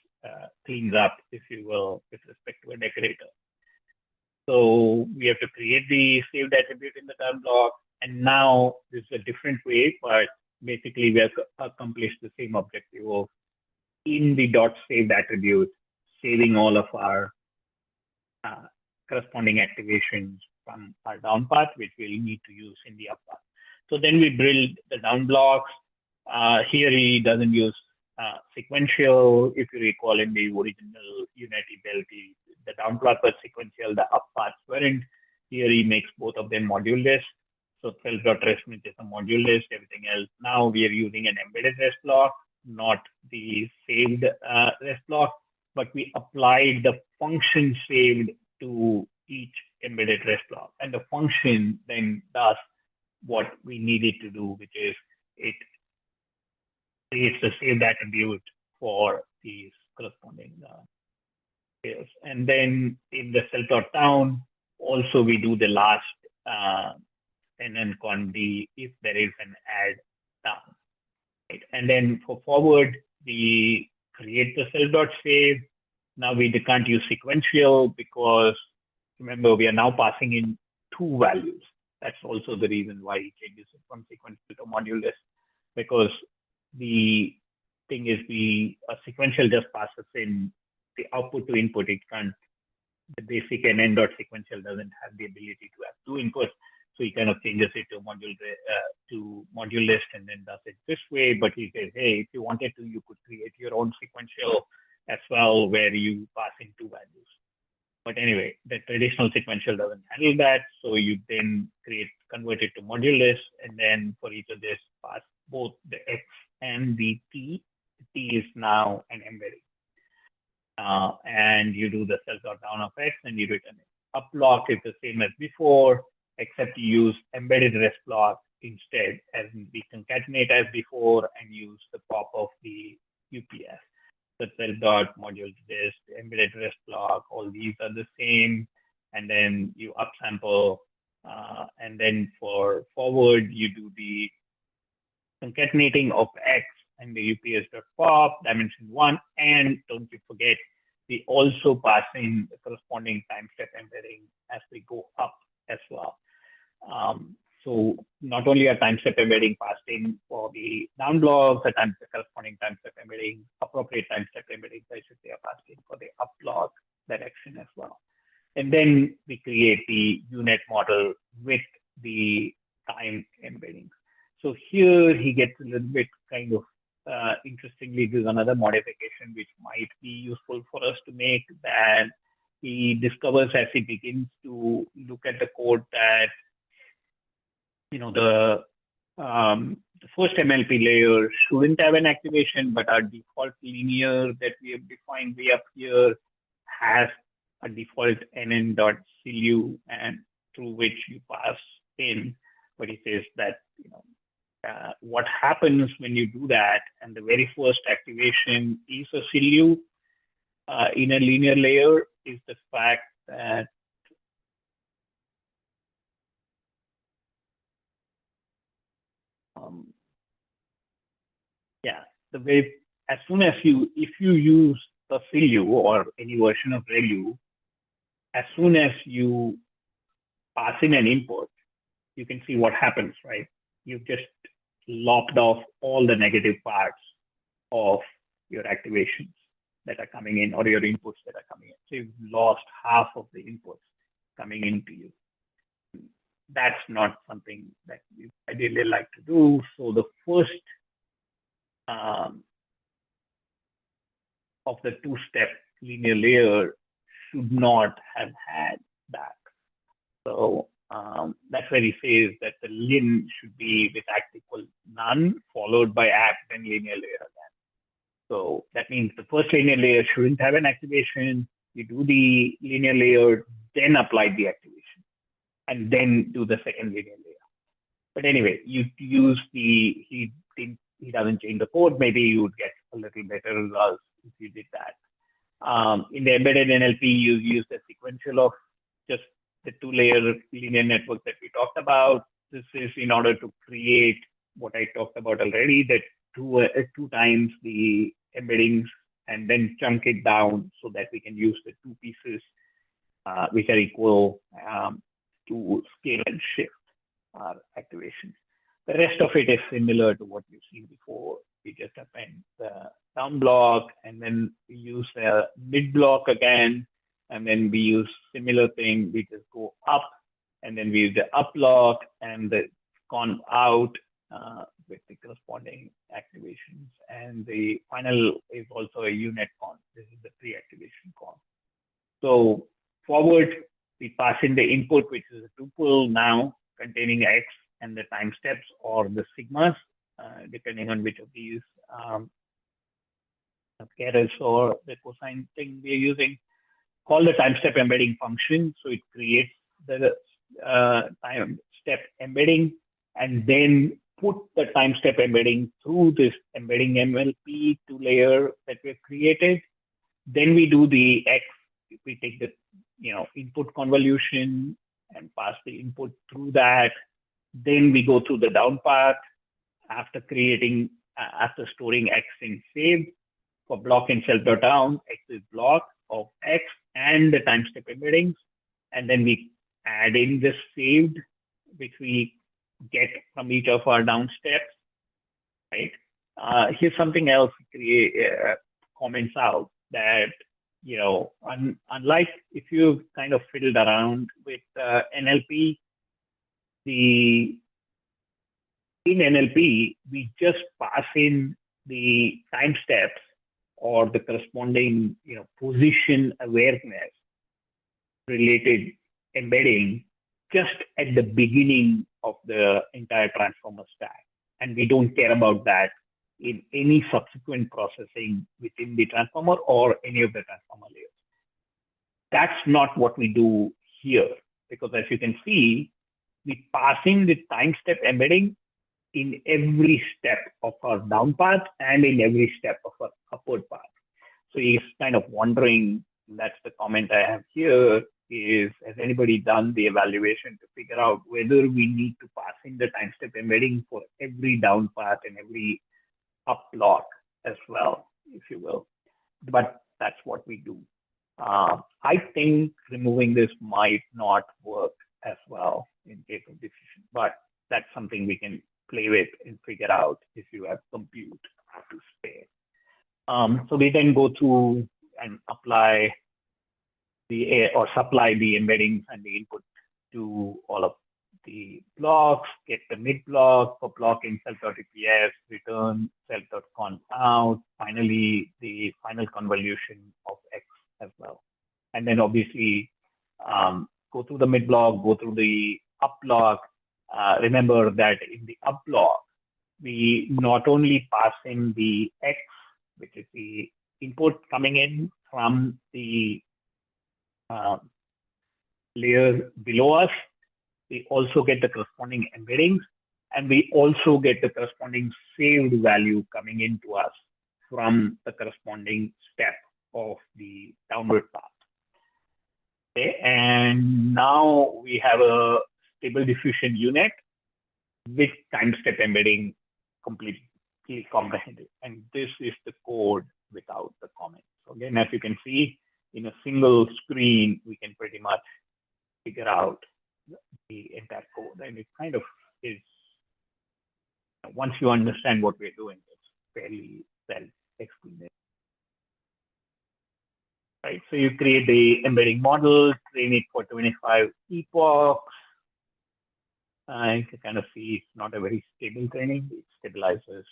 cleans up, if you will, with respect to a decorator. So we have to create the saved attribute in the down block. And now this is a different way, but basically we have accomplished the same objective of in the .saved attribute, saving all of our corresponding activations from our down path, which we'll need to use in the up path. So then we build the down blocks. Here he doesn't use sequential. If you recall, in the original unit he built, the down block was sequential, the up paths weren't. Here he makes both of them moduleless. So self.rest, which is a module list, everything else. Now we are using an embedded rest block, not the saved rest block, but we applied the function saved to each embedded rest block. And the function then does what we need it to do, which is it creates the saved attribute for these corresponding pairs. And then in the self.town, also we do the last and then con d if there is an add down. Right? And then for forward, we create the self.save. Now we can't use sequential because remember we are now passing in two values. That's also the reason why it changes it from sequential to module list, because the thing is a sequential just passes in the output to input. It can't, the basic and n.sequential doesn't have the ability to have two inputs. So he kind of changes it to module list and then does it this way. But he says, hey, if you wanted to, you could create your own sequential as well, where you pass in two values. But anyway, the traditional sequential doesn't handle that. So you then convert it to module list, and then for each of this, pass both the X and the T. The T is now an embedding. And you do the self.down of X and you return it. Up block is the same as before, except you use embedded rest block instead, as we concatenate as before and use the pop of the UPS. The self.module list, embedded rest block, all these are the same. And then you upsample. And then for forward, you do the concatenating of X and the UPS.pop, dimension 1. And don't you forget, we also pass in the corresponding time step embedding as we go up as well. So not only a time step embedding passed in for the down blocks, the corresponding time step embedding, appropriate time step embedding, I should say, are passed in for the up block direction as well. And then we create the unit model with the time embeddings. So here he gets a little bit kind of interestingly, there's another modification which might be useful for us to make, that he discovers as he begins to look at the code that, you know, the first MLP layer shouldn't have an activation, but our default linear that we have defined way up here has a default nn.silu and through which you pass in. But he says that, you know, what happens when you do that, and the very first activation is a silu in a linear layer, is the fact that the way, as soon as if you use a silu or any version of ReLU, as soon as you pass in an input, you can see what happens, right? You've just lopped off all the negative parts of your activations that are coming in, or your inputs that are coming in. So you've lost half of the inputs coming into you. That's not something that we ideally like to do. So the first of the two-step linear layer should not have had that. So that's where he says that the lin should be with act equal none, followed by act, then linear layer again. So that means the first linear layer shouldn't have an activation. You do the linear layer, then apply the activation, and then do the second linear layer. But anyway, you use he doesn't change the code. Maybe you would get a little better results if you did that. In the embedded NLP, you use the sequential of just the two-layer linear network that we talked about. This is in order to create what I talked about already, that two times the embeddings and then chunk it down so that we can use the two pieces which are equal to scale and shift our activation. The rest of it is similar to what you've seen before. We just append the down block, and then we use the mid block again, and then we use similar thing. We just go up, and then we use the up block and the con out with the corresponding activations. And the final is also a unit con. This is the pre-activation con. So forward, we pass in the input, which is a tuple now containing X and the time steps or the sigmas, depending on which of these carriers or the cosine thing we're using, call the time step embedding function. So it creates the time step embedding and then put the time step embedding through this embedding MLP 2-layer that we've created. Then we do the X. We take the input convolution and pass the input through that. Then we go through the down path after storing X in saved for block in self.down. X is block of X and the time step embeddings. And then we add in the saved, which we get from each of our down steps, right? Here's something else comments out that, unlike if you've kind of fiddled around with NLP, in NLP, we just pass in the time steps or the corresponding, position awareness related embedding just at the beginning of the entire transformer stack. And we don't care about that in any subsequent processing within the transformer or any of the transformer layers. That's not what we do here, because as you can see, we pass in the time step embedding in every step of our down path and in every step of our upward path. So he's kind of wondering, that's the comment I have here, is has anybody done the evaluation to figure out whether we need to pass in the time step embedding for every down path and every up block as well, if you will. But that's what we do. I think removing this might not work as well in case of decision, but that's something we can play with and figure out if you have compute to spare. So we then go through and apply or supply the embeddings and the input to all of the blocks, get the mid block for block in self.eps, return self.conf out, finally the final convolution of X as well. And then obviously go through the mid block, go through the up block. Remember that in the up block, we not only pass in the X, which is the input coming in from the layer below us, we also get the corresponding embeddings, and we also get the corresponding saved value coming into us from the corresponding step of the downward path. Okay, and now we have a stable diffusion unit with time step embedding completely comprehended. And this is the code without the comments. So again, as you can see, in a single screen, we can pretty much figure out the entire code. And it kind of is, once you understand what we're doing, it's fairly self-explanatory. Right, so you create the embedding model, train it for 25 epochs. You can kind of see it's not a very stable training. It stabilizes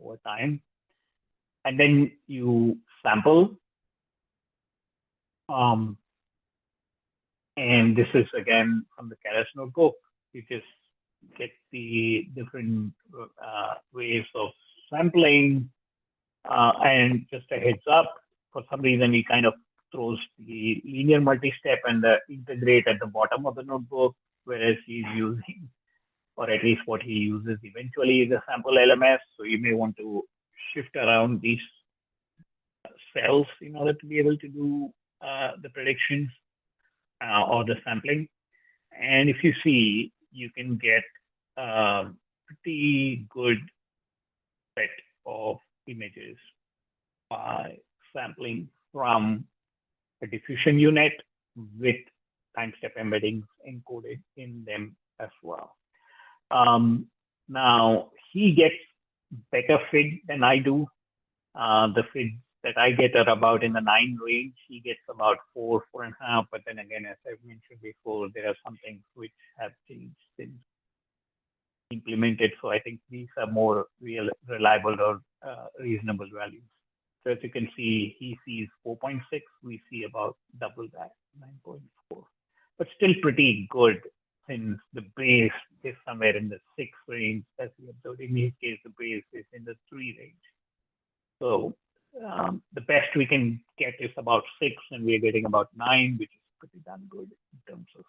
over time. And then you sample. And this is again from the Keras notebook. You just get the different ways of sampling. And just a heads up, for some reason, he kind of throws the linear multi-step and the integrate at the bottom of the notebook, whereas he's using, or at least what he uses eventually, is a sample LMS. So you may want to shift around these cells in order to be able to do the predictions or the sampling. And if you see, you can get a pretty good set of images by sampling from a diffusion unit with time step embeddings encoded in them as well. Now, he gets better FID than I do. The FID that I get are about in the 9 range. He gets about 4, 4.5. But then again, as I've mentioned before, there are some things which have changed since implemented. So I think these are more reliable or reasonable values. So as you can see, he sees 4.6. We see about double that, 9.4. But still pretty good since the base is somewhere in the 6 range, as we observed. In his case, the base is in the 3 range. So the best we can get is about 6, and we're getting about 9, which is pretty damn good in terms of.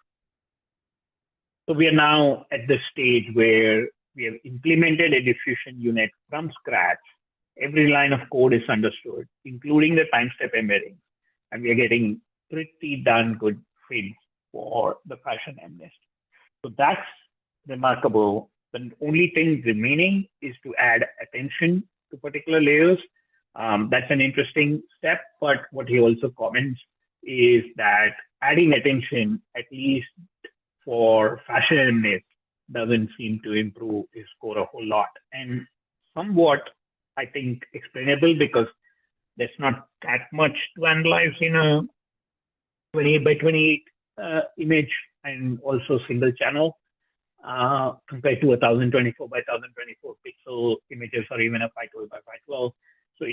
So we are now at the stage where we have implemented a diffusion unit from scratch. Every line of code is understood, including the time step embedding, and we are getting pretty darn good feeds for the fashion MNIST. So that's remarkable. The only thing remaining is to add attention to particular layers. That's an interesting step, but what he also comments is that adding attention, at least for fashion MNIST, doesn't seem to improve his score a whole lot. And somewhat, I think, explainable because there's not that much to analyze in a 28 by 28 image and also single channel compared to 1024 by 1024 pixel images or even a 512 by 512. So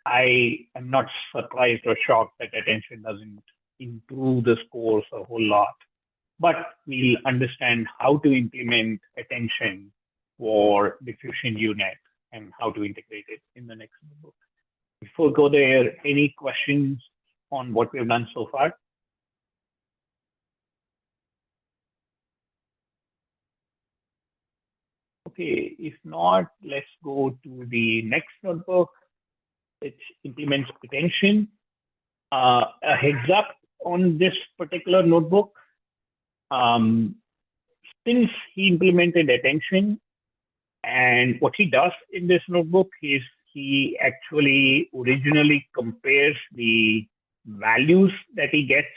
I am not surprised or shocked that attention doesn't improve the scores a whole lot, but we'll understand how to implement attention for diffusion unit and how to integrate it in the next book. Before we go there, any questions on what we've done so far? Okay, if not, let's go to the next notebook, which implements attention. A heads up on this particular notebook. Since he implemented attention, and what he does in this notebook is he actually originally compares the values that he gets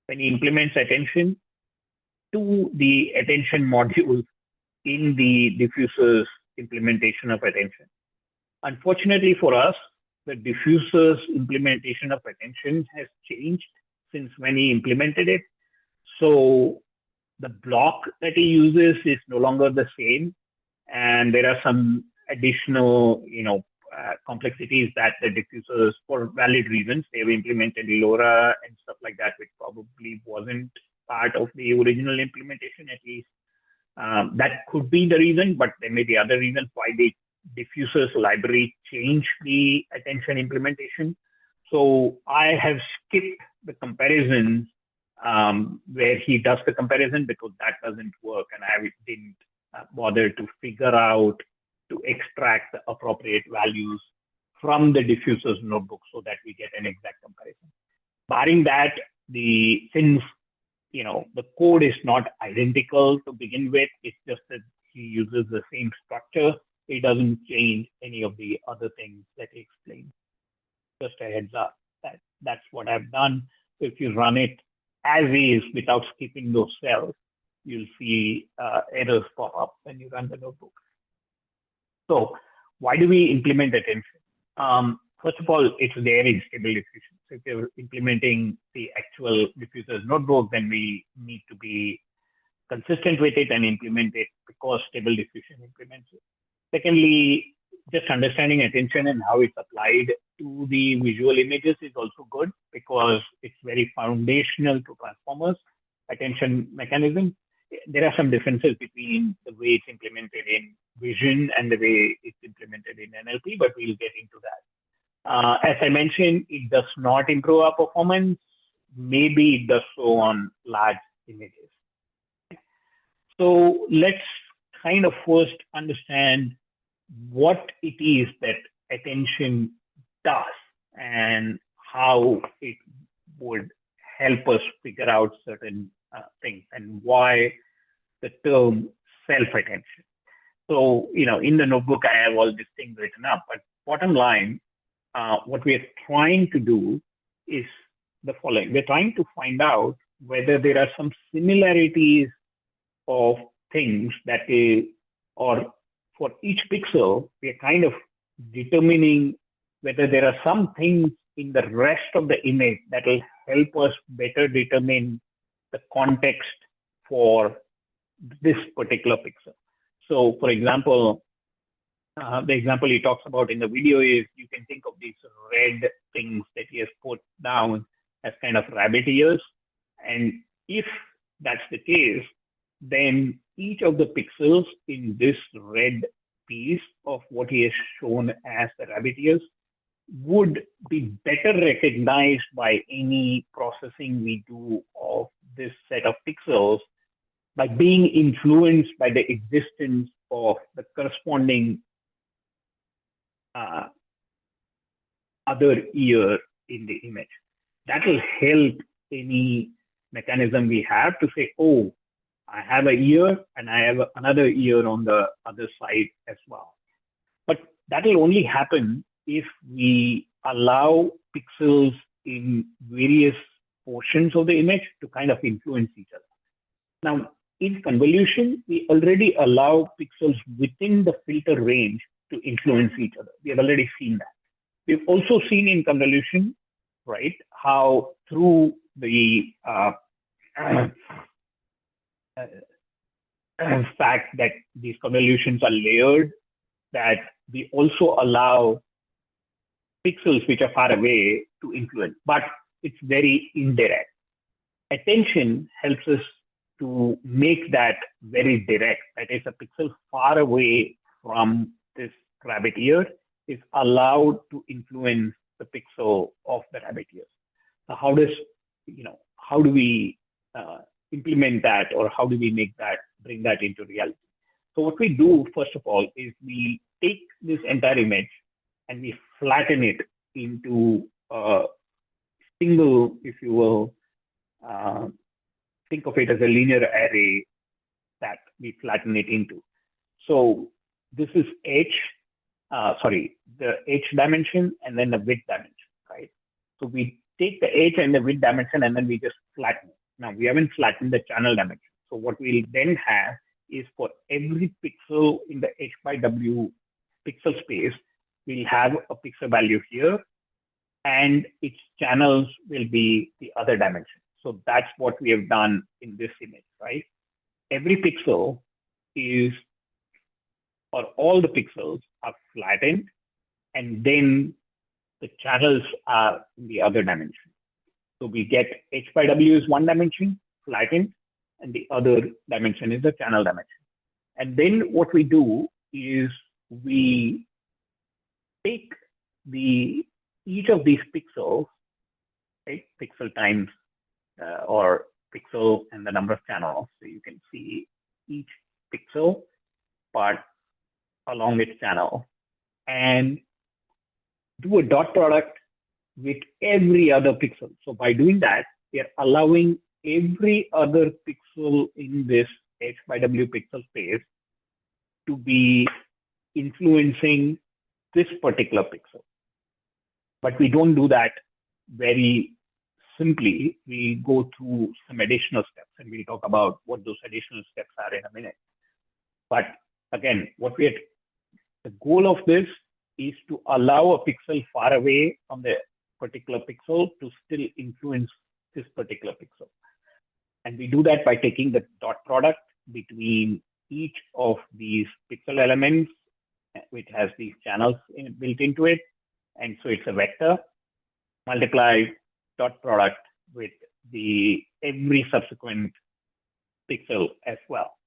when he implements attention to the attention modules in the diffuser's implementation of attention. Unfortunately for us, the diffuser's implementation of attention has changed since when he implemented it. So the block that he uses is no longer the same, and there are some additional, complexities that the diffusers, for valid reasons, they've implemented LoRa and stuff like that, which probably wasn't part of the original implementation, at least. That could be the reason, but there may be other reasons why the diffusers library changed the attention implementation. So I have skipped the comparisons where he does the comparison because that doesn't work, and I didn't bother to figure out to extract the appropriate values from the diffuser's notebook so that we get an exact comparison. Barring that, since the code is not identical to begin with, it's just that he uses the same structure. It doesn't change any of the other things that he explained. Just a heads up, that's what I've done. So if you run it as is without skipping those cells, you'll see errors pop up when you run the notebook. So why do we implement attention? First of all, it's there in stable diffusion. So if you're implementing the actual diffuser's notebook, then we need to be consistent with it and implement it because stable diffusion implements it. Secondly, just understanding attention and how it's applied to the visual images is also good because it's very foundational to transformers attention mechanism. There are some differences between the way it's implemented in vision and the way it's implemented in NLP, but we'll get into that. As I mentioned, it does not improve our performance. Maybe it does so on large images. So let's kind of first understand what it is that attention does and how it would help us figure out certain things and why the term self-attention. So, in the notebook, I have all these things written up, but bottom line, what we are trying to do is the following. We're trying to find out whether there are some similarities of things or for each pixel, we are kind of determining whether there are some things in the rest of the image that will help us better determine the context for this particular pixel. So, for example, the example he talks about in the video is you can think of these red things that he has put down as kind of rabbit ears. And if that's the case, then each of the pixels in this red piece of what he has shown as the rabbit ears would be better recognized by any processing we do of this set of pixels by being influenced by the existence of the corresponding other ear in the image. That will help any mechanism we have to say, oh, I have an ear and I have another ear on the other side as well. But that will only happen if we allow pixels in various portions of the image to kind of influence each other. Now, in convolution, we already allow pixels within the filter range to influence each other. We have already seen that. We've also seen in convolution, right, how through the fact that these convolutions are layered, that we also allow pixels which are far away to influence, but it's very indirect. Attention helps us to make that very direct. That is, a pixel far away from this rabbit ear is allowed to influence the pixel of the rabbit ears. So how do we implement that, or how do we make that, bring that into reality? So what we do, first of all, is we take this entire image and we flatten it into a single, if you will, think of it as a linear array that we flatten it into. So this is the H dimension and then the width dimension, right? So we take the H and the width dimension and then we just flatten it. Now we haven't flattened the channel dimension. So what we'll then have is, for every pixel in the H by W pixel space, we'll have a pixel value here and its channels will be the other dimension. So that's what we have done in this image, right? Every pixel is, or all the pixels are flattened, and then the channels are in the other dimension. So we get H by W is one dimension, flattened, and the other dimension is the channel dimension. And then what we do is we take each of these pixels, right, pixel times or pixel and the number of channels. So you can see each pixel part along its channel and do a dot product with every other pixel. So by doing that, we are allowing every other pixel in this H by W pixel space to be influencing this particular pixel. But we don't do that very simply. We go through some additional steps, and we'll talk about what those additional steps are in a minute. But again, the goal of this is to allow a pixel far away from the particular pixel to still influence this particular pixel. And we do that by taking the dot product between each of these pixel elements, which has these channels built into it. And so it's a vector, multiply dot product with every subsequent pixel as well.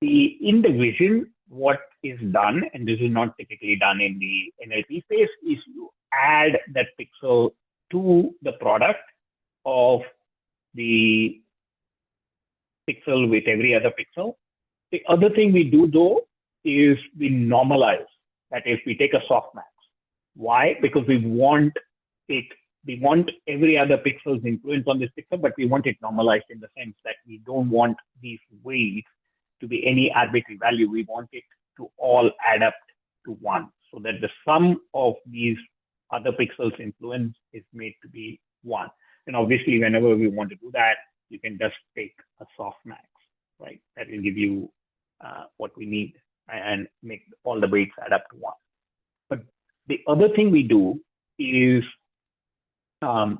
In the vision, what is done, and this is not typically done in the NLP space, is you add that pixel to the product of the pixel with every other pixel. The other thing we do, though, is we normalize. That is, we take a softmax. Why? Because we want every other pixel's influence on this pixel, but we want it normalized in the sense that we don't want these weights to be any arbitrary value. We want it to all add up to one, so that the sum of these other pixels' influence is made to be one. And obviously, whenever we want to do that, you can just take a softmax, right? That will give you what we need and make all the weights add up to one. But the other thing we do is now,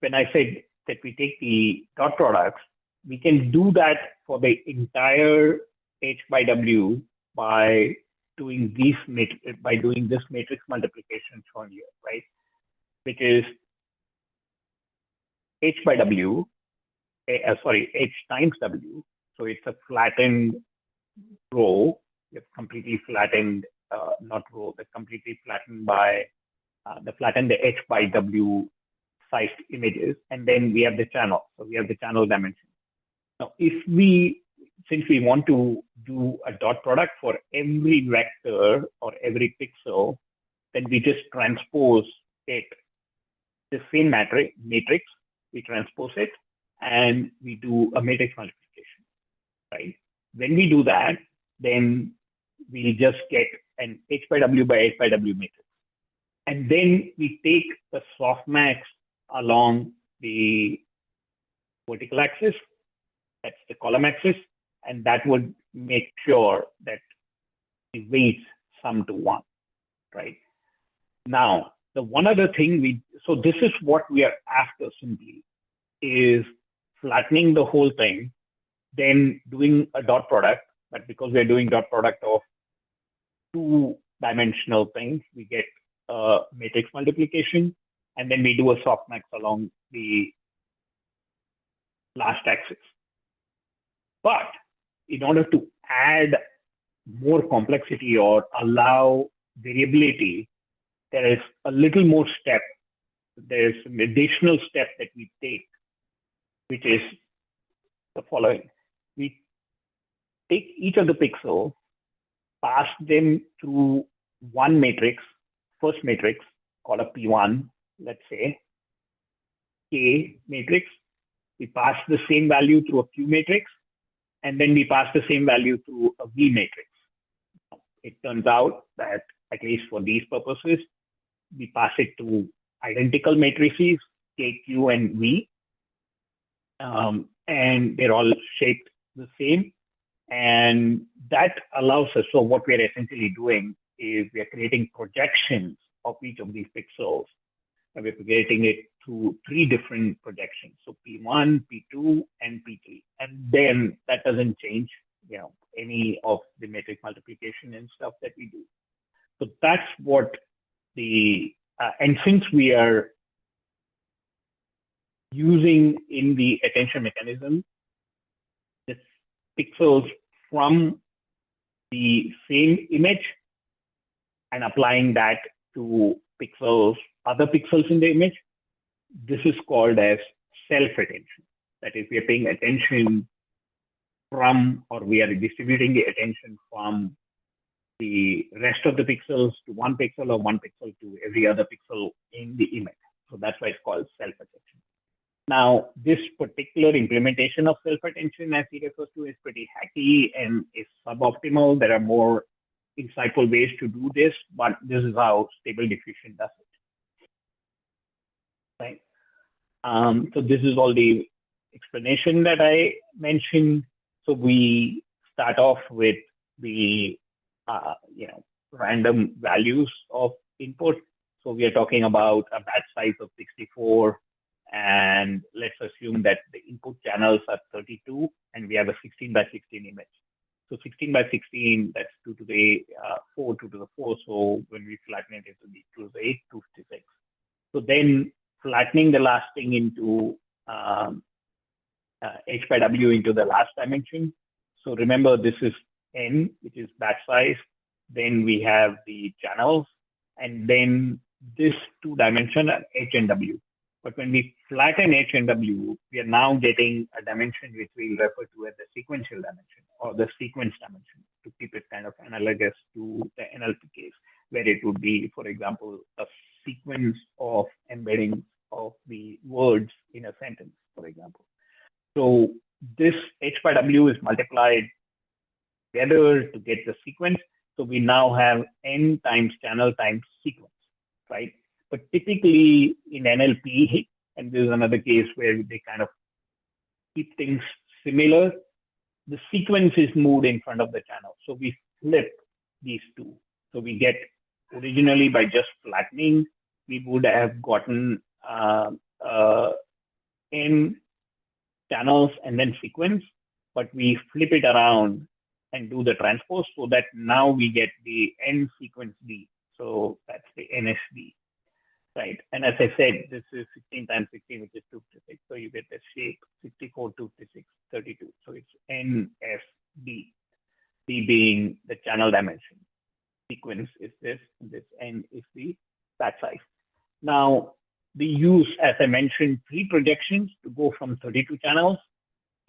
when I said that we take the dot products, we can do that for the entire H by W by doing this matrix multiplication shown here, right? Which is H by W, H times W. So it's a flattened row. It's completely flattened, not row, but completely flattened by the H by W sized images. And then we have the channel. So we have the channel dimension. Now, since we want to do a dot product for every vector or every pixel, then we just transpose it, the same matrix, we transpose it, and we do a matrix multiplication, right? When we do that, then we just get an H by W matrix. And then we take the softmax along the vertical axis, that's the column axis, and that would make sure that the weights sum to 1, right? Now, the one other thing so this is what we are after simply, is flattening the whole thing, then doing a dot product, but because we're doing dot product of 2-dimensional things, we get a matrix multiplication, and then we do a softmax along the last axis. But in order to add more complexity or allow variability, there is a little more step. There's an additional step that we take, which is the following. We take each of the pixels, pass them through one matrix, first matrix, called a P1, let's say, K matrix. We pass the same value through a Q matrix, and then we pass the same value through a V matrix. It turns out that, at least for these purposes, we pass it to identical matrices, K, Q, and V, and they're all shaped the same. And that allows us, so what we're essentially doing is we're creating projections of each of these pixels, and we're creating it through 3 different projections. So P1, P2, and P3. And then that doesn't change, any of the matrix multiplication and stuff that we do. So that's what and since we are using in the attention mechanism, the pixels from the same image and applying that to other pixels in the image, this is called as self-attention. That is, we are paying attention from, or we are distributing the attention from the rest of the pixels to one pixel, or one pixel to every other pixel in the image. So that's why it's called self-attention. Now, this particular implementation of self-attention, as he refers to, is pretty hacky and is suboptimal. There are more insightful ways to do this, but this is how Stable Diffusion does it. Right? So this is all the explanation that I mentioned. So we start off with the random values of input. So we are talking about a batch size of 64, and let's assume that the input channels are 32, and we have a 16 by 16 image. So 16 by 16, that's 2 to the 4, 2 to the 4. So when we flatten it, it will be 2 to the 8, 256. So then flattening the last thing into H by W into the last dimension. So remember, this is N, which is batch size. Then we have the channels, and then this 2-dimension H and W. But when we flatten H and W, we are now getting a dimension which we refer to as the sequential dimension, or the sequence dimension, to keep it kind of analogous to the NLP case, where it would be, for example, a sequence of embedding of the words in a sentence, for example. So this H by W is multiplied together to get the sequence. So we now have N times channel times sequence, right? But typically in NLP, and this is another case where they kind of keep things similar, the sequence is moved in front of the channel. So we flip these two. So we get, originally by just flattening, we would have gotten N channels and then sequence, but we flip it around and do the transpose, so that now we get the N sequence D. So that's the NSD. right? And as I said, this is 16 times 16, which is 256. So you get the shape 64, 256, 32. So it's NFD, D being the channel dimension. Sequence is this, and this N is the batch size. Now, we use, as I mentioned, 3 projections to go from 32 channels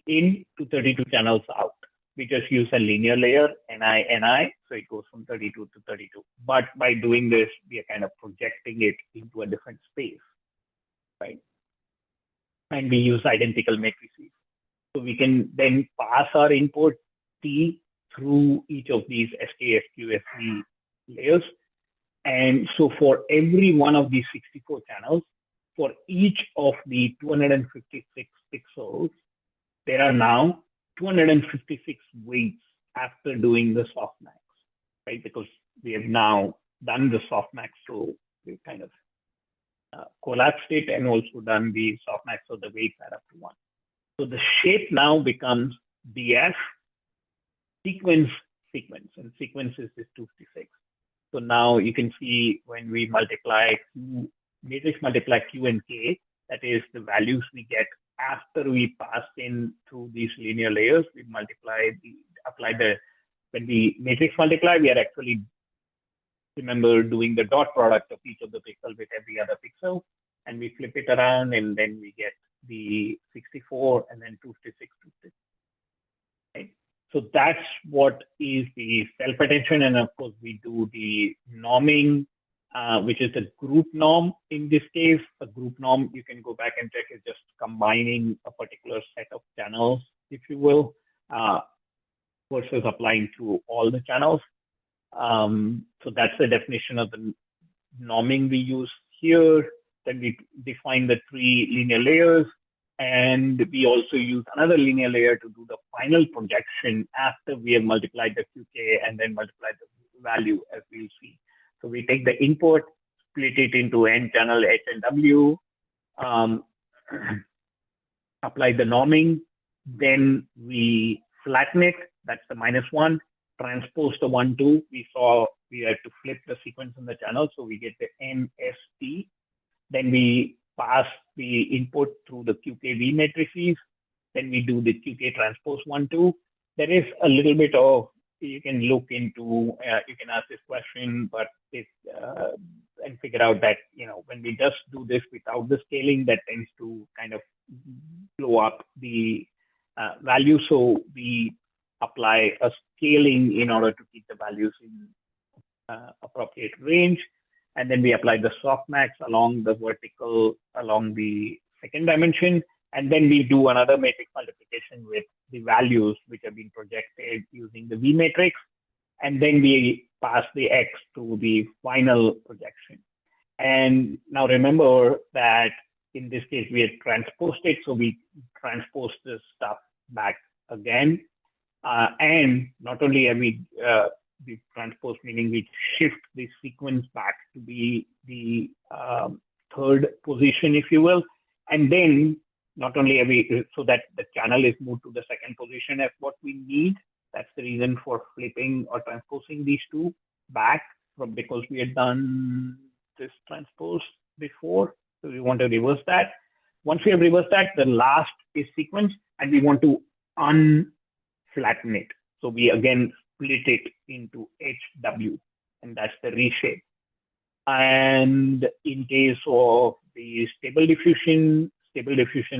in to 32 channels out. We just use a linear layer, NI, so it goes from 32 to 32. But by doing this, we are kind of projecting it into a different space, right? And we use identical matrices. So we can then pass our input T through each of these SK, SQ, SV layers. And so for every one of these 64 channels, for each of the 256 pixels, there are now 256 weights after doing the softmax, right? Because we have now done the softmax, so we've kind of collapsed it and also done the softmax, so the weights add up to 1. So the shape now becomes BF sequence, and sequence is this 256. So now you can see when we multiply Q, matrix multiply Q and K, that is the values we get after we pass in through these linear layers. We apply the, when we matrix multiply, we are actually, remember, doing the dot product of each of the pixels with every other pixel, and we flip it around, and then we get the 64 and then 256, 256. Right? So that's what is the self-attention, and of course we do the norming, which is the group norm in this case. A group norm, you can go back and check, is just combining a particular set of channels, if you will, versus applying to all the channels. So that's the definition of the norming we use here. Then we define the 3 linear layers, and we also use another linear layer to do the final projection after we have multiplied the QK and then multiplied the value, as we'll see. So we take the input, split it into N channel H and W, apply the norming, then we flatten it, that's the -1, transpose the 1, 2. We saw we had to flip the sequence in the channel, so we get the NST. Then we pass the input through the QKV matrices. Then we do the QK transpose 1, 2. There is a little bit of, you can look into, you can ask this question, but and figure out that, when we just do this without the scaling, that tends to kind of blow up the value. So we apply a scaling in order to keep the values in appropriate range. And then we apply the softmax along the vertical, along the second dimension. And then we do another matrix multiplication with the values which have been projected using the V matrix. And then we pass the X to the final projection. And now remember that in this case, we had transposed it. So we transpose this stuff back again. And not only have we transpose, meaning we shift the sequence back to be the third position, if you will. And then not only have we, so that the channel is moved to the second position as what we need. That's the reason for flipping or transposing these two back, because we had done this transpose before. So we want to reverse that. Once we have reversed that, the last is sequence, and we want to unflatten it. So we again split it into HW, and that's the reshape. And in case of the stable diffusion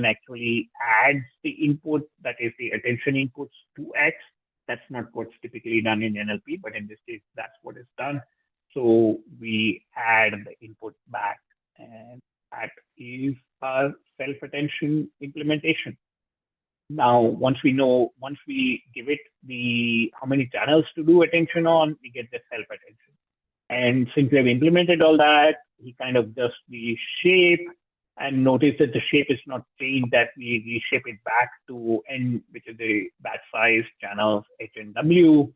actually adds the input, that is the attention inputs to X. That's not what's typically done in NLP, but in this case, that's what is done. So we add the input back, and that is our self-attention implementation. Now, once we give it how many channels to do attention on, we get the self-attention. And since we have implemented all that, we kind of just the shape, and notice that the shape is not changed, that we reshape it back to N, which is the batch size channels H and W.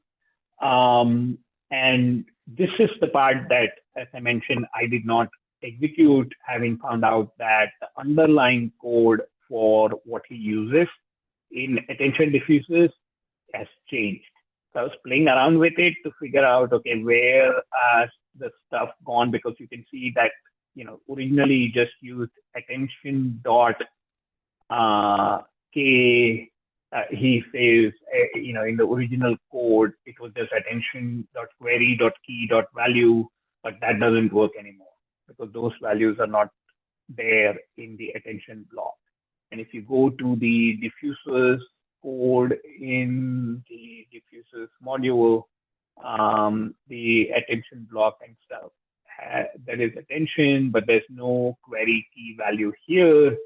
And this is the part that, as I mentioned, I did not execute, having found out that the underlying code for what he uses in attention diffusers has changed. So I was playing around with it to figure out, okay, where has the stuff gone? Because you can see that originally just used attention dot k. He says, in the original code, it was just attention dot query dot key dot value, but that doesn't work anymore because those values are not there in the attention block. And if you go to the diffusers code in the diffusers module, the attention block and stuff, there is attention, but there's no query key value here.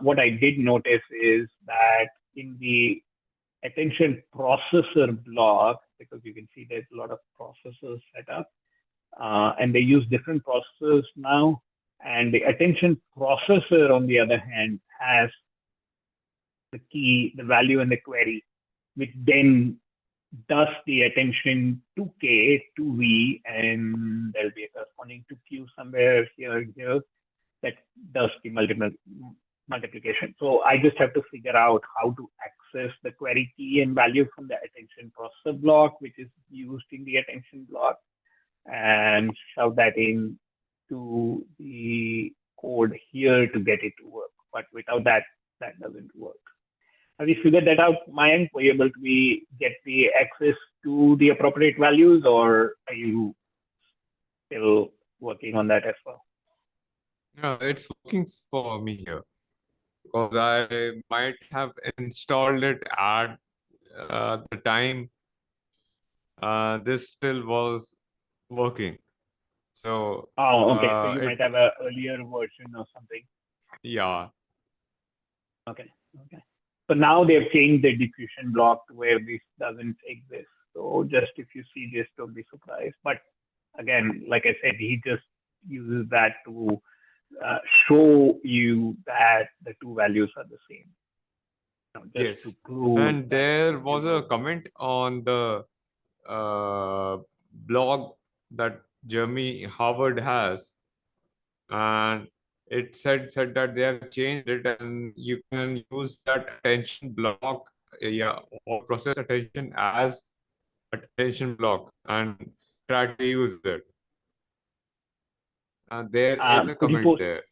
What I did notice is that in the attention processor block, because you can see there's a lot of processors set up, and they use different processors now. And the attention processor, on the other hand, has the key, the value, and the query, which then does the attention to K, to V, and there'll be a corresponding to Q somewhere here that does the multiplication. So I just have to figure out how to access the query key and value from the attention processor block, which is used in the attention block, and shove that in to the code here to get it to work. But without that, that doesn't work. Have you figured that out, Mayank? Were you able to get the access to the appropriate values, or are you still working on that as well? Yeah, it's working for me here because I might have installed it at the time this still was working. So Oh, okay. So you it, might have an earlier version or something. yeah. Okay. So now they've changed the diffusion block to where this doesn't exist. So just if you see this, don't be surprised. But again, like I said, he just uses that to show you that the two values are the same. Just to prove. And there was a comment on the blog that Jeremy Howard has, and it said that they have changed it, and you can use that attention block, or process attention as attention block and try to use it. And there is a comment there.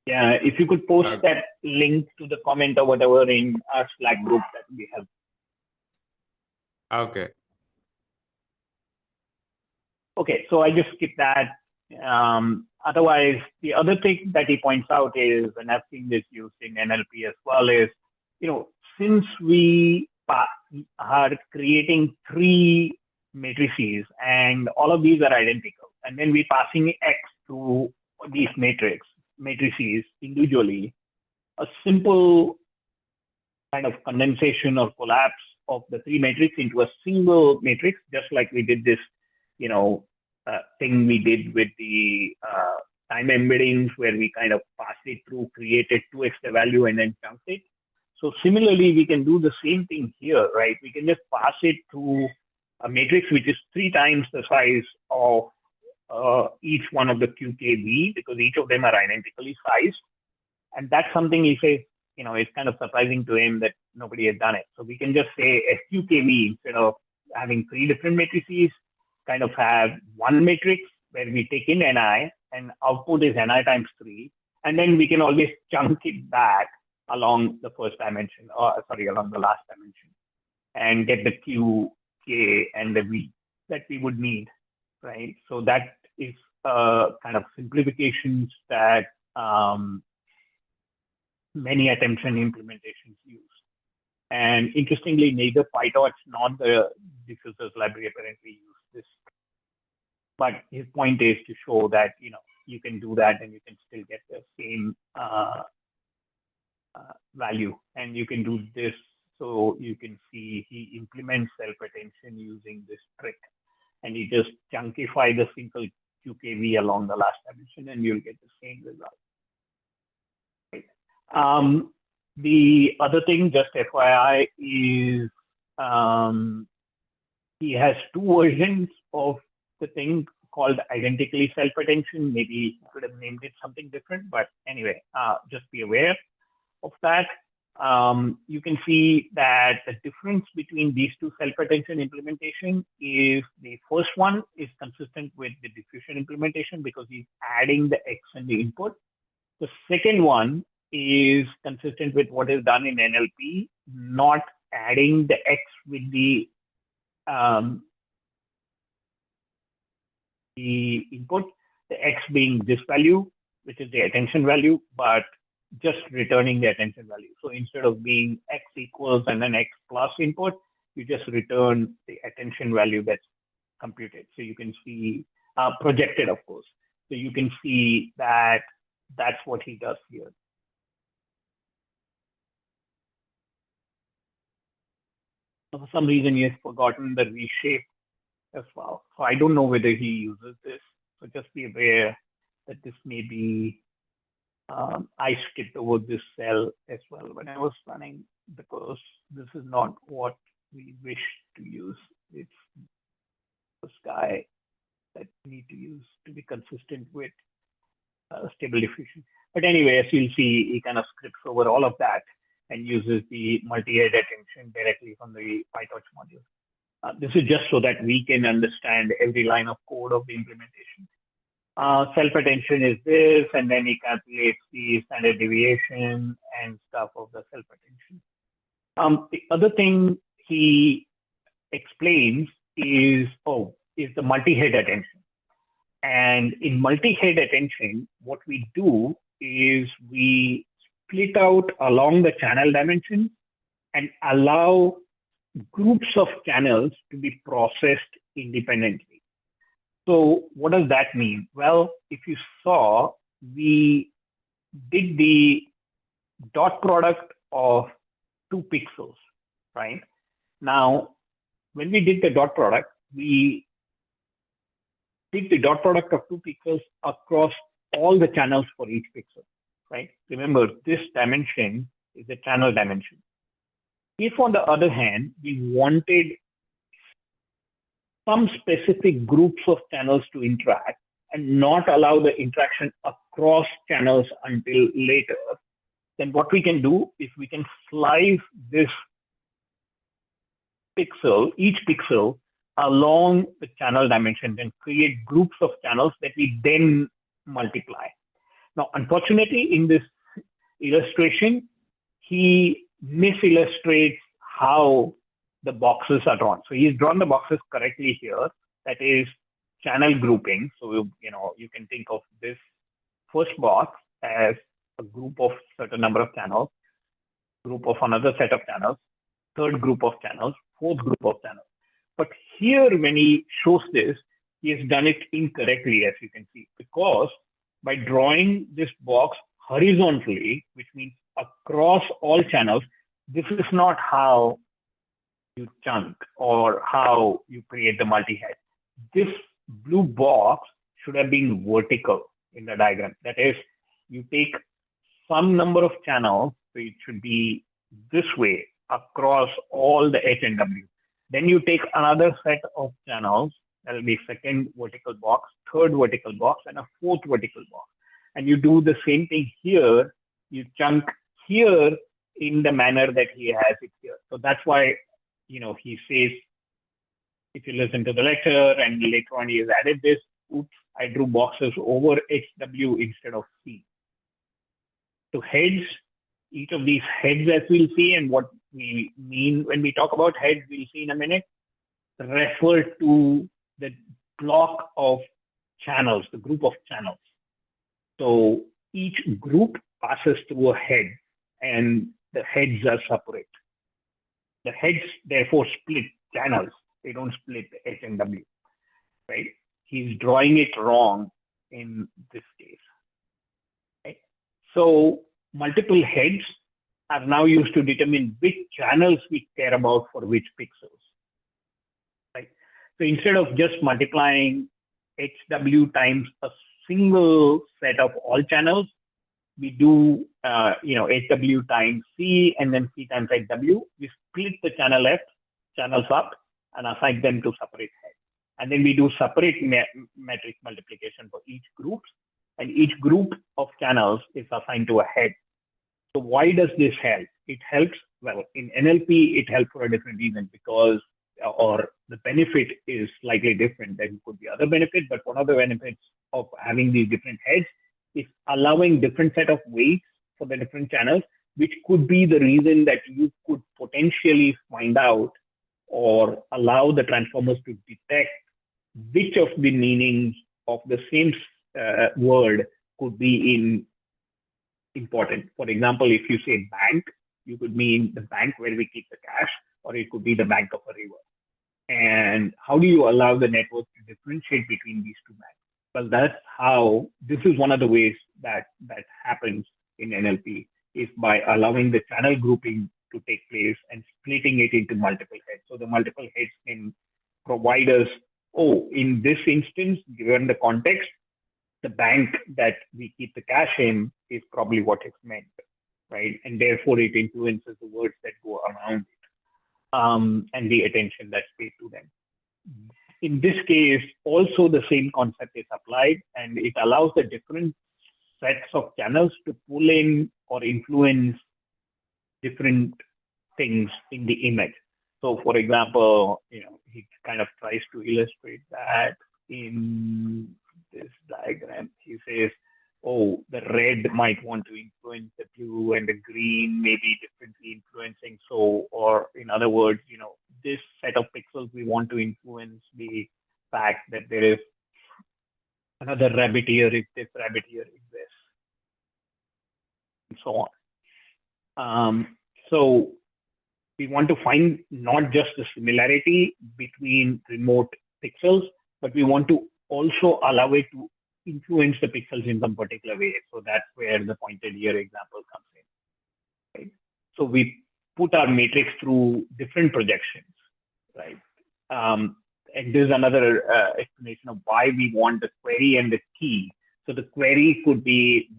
Yeah, if you could post that link to the comment or whatever in our Slack group, that would be helpful. Okay. Okay, so I just skipped that. Otherwise, the other thing that he points out is, and I've seen this used in NLP as well, is, since we are creating three matrices and all of these are identical, and then we're passing X to these matrices individually, a simple kind of condensation or collapse of the three matrices into a single matrix, just like we did this, thing we did with the time embeddings, where we kind of passed it through, created 2x the value, and then chunked it. So similarly, we can do the same thing here, right? We can just pass it through a matrix which is 3 times the size of each one of the QKV, because each of them are identically sized. And that's something he says, it's kind of surprising to him that nobody has done it. So we can just say SQKV, instead of having 3 different matrices, kind of have one matrix where we take in Ni and output is Ni times 3. And then we can always chunk it back along the first dimension, along the last dimension, and get the Q, K, and the V that we would need, right? So that is kind of simplifications that many attention implementations use. And interestingly, neither PyTorch nor the diffusers library apparently use this. But his point is to show that you can do that and you can still get the same value. And you can do this, so you can see he implements self-attention using this trick, and he just chunkify the single QKV along the last dimension, and you'll get the same result. Right. The other thing, just FYI, is he has 2 versions of the thing called identically self-attention. Maybe he could have named it something different, but anyway, just be aware of that. you can see that the difference between these two self-attention implementation is the first one is consistent with the diffusion implementation because he's adding the X in the input. The second one is consistent with what is done in NLP, not adding the X with the input, the X being this value, which is the attention value, but just returning the attention value. So instead of being X equals and then X plus input, you just return the attention value that's computed. So you can see projected, of course. So you can see that that's what he does here. For some reason, he has forgotten the reshape as well. So I don't know whether he uses this. So just be aware that this may be, I skipped over this cell as well when I was running because this is not what we wish to use. It's this guy that we need to use to be consistent with stable diffusion. But anyway, as you'll see, he kind of scripts over all of that and uses the multi-head attention directly from the PyTorch module. This is just so that we can understand every line of code of the implementation. Self-attention is this, and then he calculates the standard deviation and stuff of the self-attention. The other thing he explains is the multi-head attention. And in multi-head attention, what we do is we split out along the channel dimension and allow groups of channels to be processed independently. So what does that mean? Well, if you saw, we did the dot product of 2 pixels, right? Now, when we did the dot product, we did the dot product of 2 pixels across all the channels for each pixel, right? Remember, this dimension is the channel dimension. If, on the other hand, we wanted some specific groups of channels to interact and not allow the interaction across channels until later, then what we can do is we can slice this pixel, each pixel, along the channel dimension and create groups of channels that we then multiply. Now, unfortunately, in this illustration, he misillustrates how the boxes are drawn. So he's drawn the boxes correctly here. That is channel grouping. So, you can think of this first box as a group of certain number of channels, group of another set of channels, third group of channels, fourth group of channels. But here, when he shows this, he has done it incorrectly, as you can see, because by drawing this box horizontally, which means across all channels, this is not how you chunk or how you create the multi-head. This blue box should have been vertical in the diagram. That is, you take some number of channels, so it should be this way across all the H and W. Then you take another set of channels, that will be second vertical box, third vertical box, and a fourth vertical box. And you do the same thing here. You chunk here in the manner that he has it here. So that's why, he says, if you listen to the lecture and later on he has added this, oops, I drew boxes over HW instead of C. So heads, each of these heads, as we'll see, and what we mean when we talk about heads, we'll see in a minute, refer to the block of channels, the group of channels. So each group passes through a head and the heads are separate. The heads therefore split channels. They don't split H and W, right? He's drawing it wrong in this case, right? So multiple heads are now used to determine which channels we care about for which pixels, right? So instead of just multiplying HW times a single set of all channels, we do, HW times C and then C times HW. We split the channels up and assign them to separate heads. And then we do separate metric multiplication for each group, and each group of channels is assigned to a head. So why does this help? it helps, well, in NLP, it helps for a different reason because, or the benefit is slightly different. There could be other benefits, but one of the benefits of having these different heads is allowing different set of weights for the different channels, which could be the reason that you could potentially find out or allow the transformers to detect which of the meanings of the same word could be important. For example, if you say bank, you could mean the bank where we keep the cash, or it could be the bank of a river. And how do you allow the network to differentiate between these two banks? Well, that's how, this is one of the ways that happens in NLP, is by allowing the channel grouping to take place and splitting it into multiple heads. So the multiple heads can provide us, oh, in this instance, given the context, the bank that we keep the cash in is probably what it's meant, right? And therefore it influences the words that go around it, and the attention that's paid to them. In this case, also the same concept is applied, and it allows the different sets of channels to pull in or influence different things in the image. So for example, he kind of tries to illustrate that in this diagram. He says, oh, the red might want to influence the blue and the green may be differently influencing. So, or in other words, this set of pixels, we want to influence the fact that there is another rabbit here if this rabbit here exists, and so on. So we want to find not just the similarity between remote pixels, but we want to also allow it to influence the pixels in some particular way. So that's where the pointed ear example comes in, right? So we put our matrix through different projections, right? And there's another explanation of why we want the query and the key. So the query could be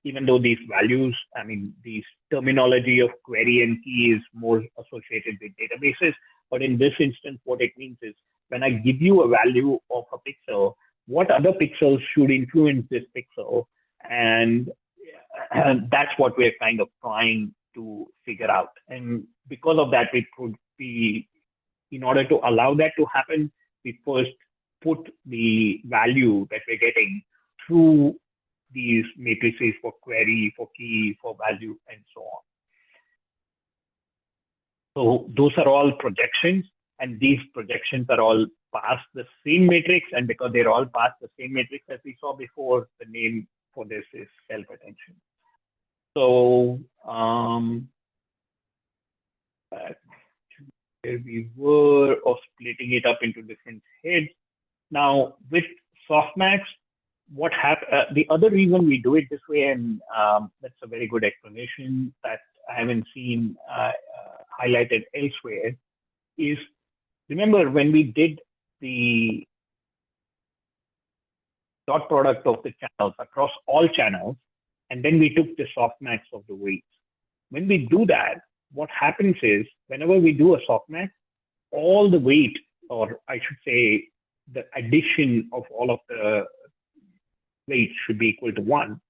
even though these values, these terminology of query and key is more associated with databases, but in this instance, what it means is when I give you a value of a pixel, what other pixels should influence this pixel? And that's what we're kind of trying to figure out. And because of that, we could be, in order to allow that to happen, we first put the value that we're getting through these matrices for query, for key, for value, and so on. So those are all projections, and these projections are all past the same matrix. And because they're all past the same matrix as we saw before, the name for this is self-attention. So where we were of splitting it up into different heads. Now with softmax, what the other reason we do it this way, and that's a very good explanation that I haven't seen highlighted elsewhere, is remember when we did the dot product of the channels across all channels, and then we took the softmax of the weights. When we do that, what happens is whenever we do a softmax, all the weight, or I should say the addition of all of the weight should be equal to 1.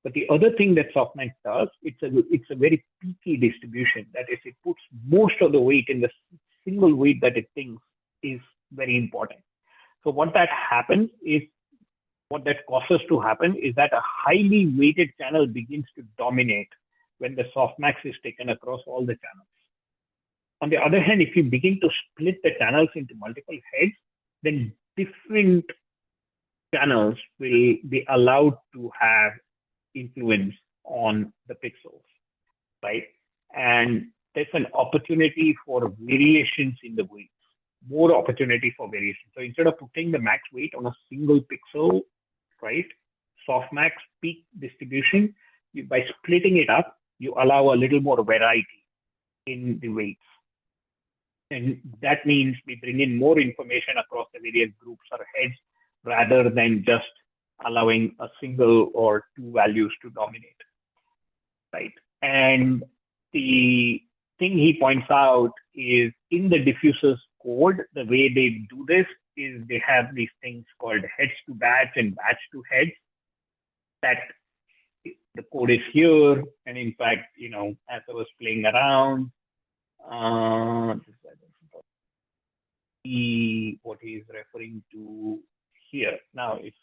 But the other thing that softmax does, it's a very peaky distribution. That is, it puts most of the weight in the single weight that it thinks is very important. So what that happens is, what that causes to happen is that a highly weighted channel begins to dominate when the softmax is taken across all the channels. On the other hand, if you begin to split the channels into multiple heads, then different channels will be allowed to have influence on the pixels, right? And there's an opportunity for variations in the weights, more opportunity for variation. So instead of putting the max weight on a single pixel, right, softmax peak distribution, by splitting it up, you allow a little more variety in the weights. And that means we bring in more information across the various groups or heads rather than just allowing a single or two values to dominate, right? And the thing he points out is in the diffusers code, the way they do this is they have these things called heads to batch and batch to heads that the code is here. And in fact, as I was playing around, see what he's referring to here. Now, if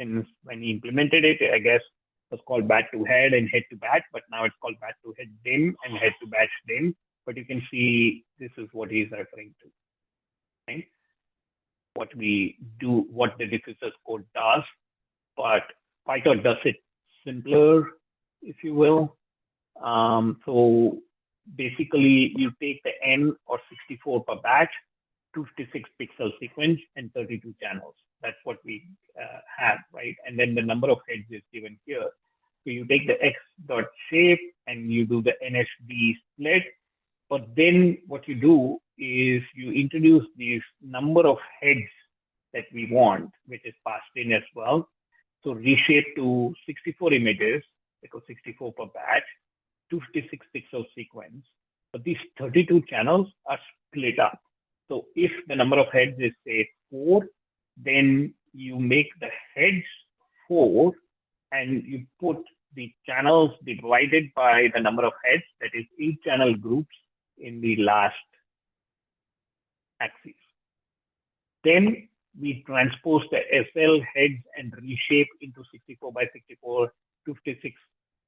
since when he implemented it, I guess it was called bat to head and head to bat, but now it's called bat to head dim and head to bat dim. But you can see this is what he's referring to. Right? What we do, what the diffusers code does, but Python does it simpler, if you will. So basically, you take the N or 64 per batch, 256 pixel sequence, and 32 channels. That's what we have, right? And then the number of heads is given here. So you take the x dot shape and you do the NHD split. But then what you do is you introduce these number of heads that we want, which is passed in as well. So reshape to 64 images, because 64 per batch, 256 pixel sequence. But these 32 channels are split up. So if the number of heads is say 4, then you make the heads 4 and you put the channels divided by the number of heads, that is 8 channel groups in the last axis. Then we transpose the SL heads and reshape into 64 by 64, 256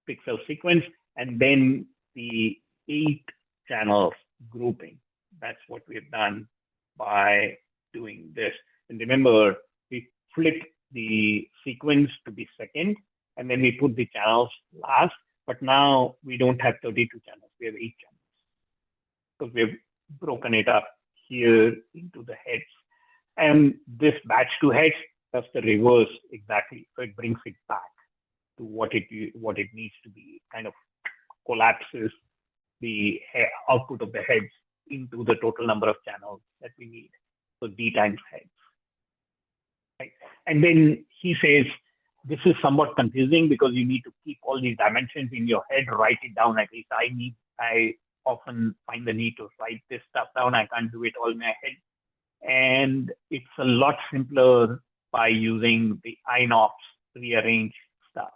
pixel sequence, and then the 8 channels grouping. That's what we've done by doing this. And remember, we flip the sequence to be second, and then we put the channels last. But now we don't have 32 channels, we have 8 channels. So we've broken it up here into the heads. And this batch to heads does the reverse exactly. So it brings it back to what it needs to be. It kind of collapses the output of the heads into the total number of channels that we need. So D times heads. Right? And then he says, this is somewhat confusing because you need to keep all these dimensions in your head, write it down. At least I often find the need to write this stuff down. I can't do it all in my head. And it's a lot simpler by using the INOPS rearrange stuff.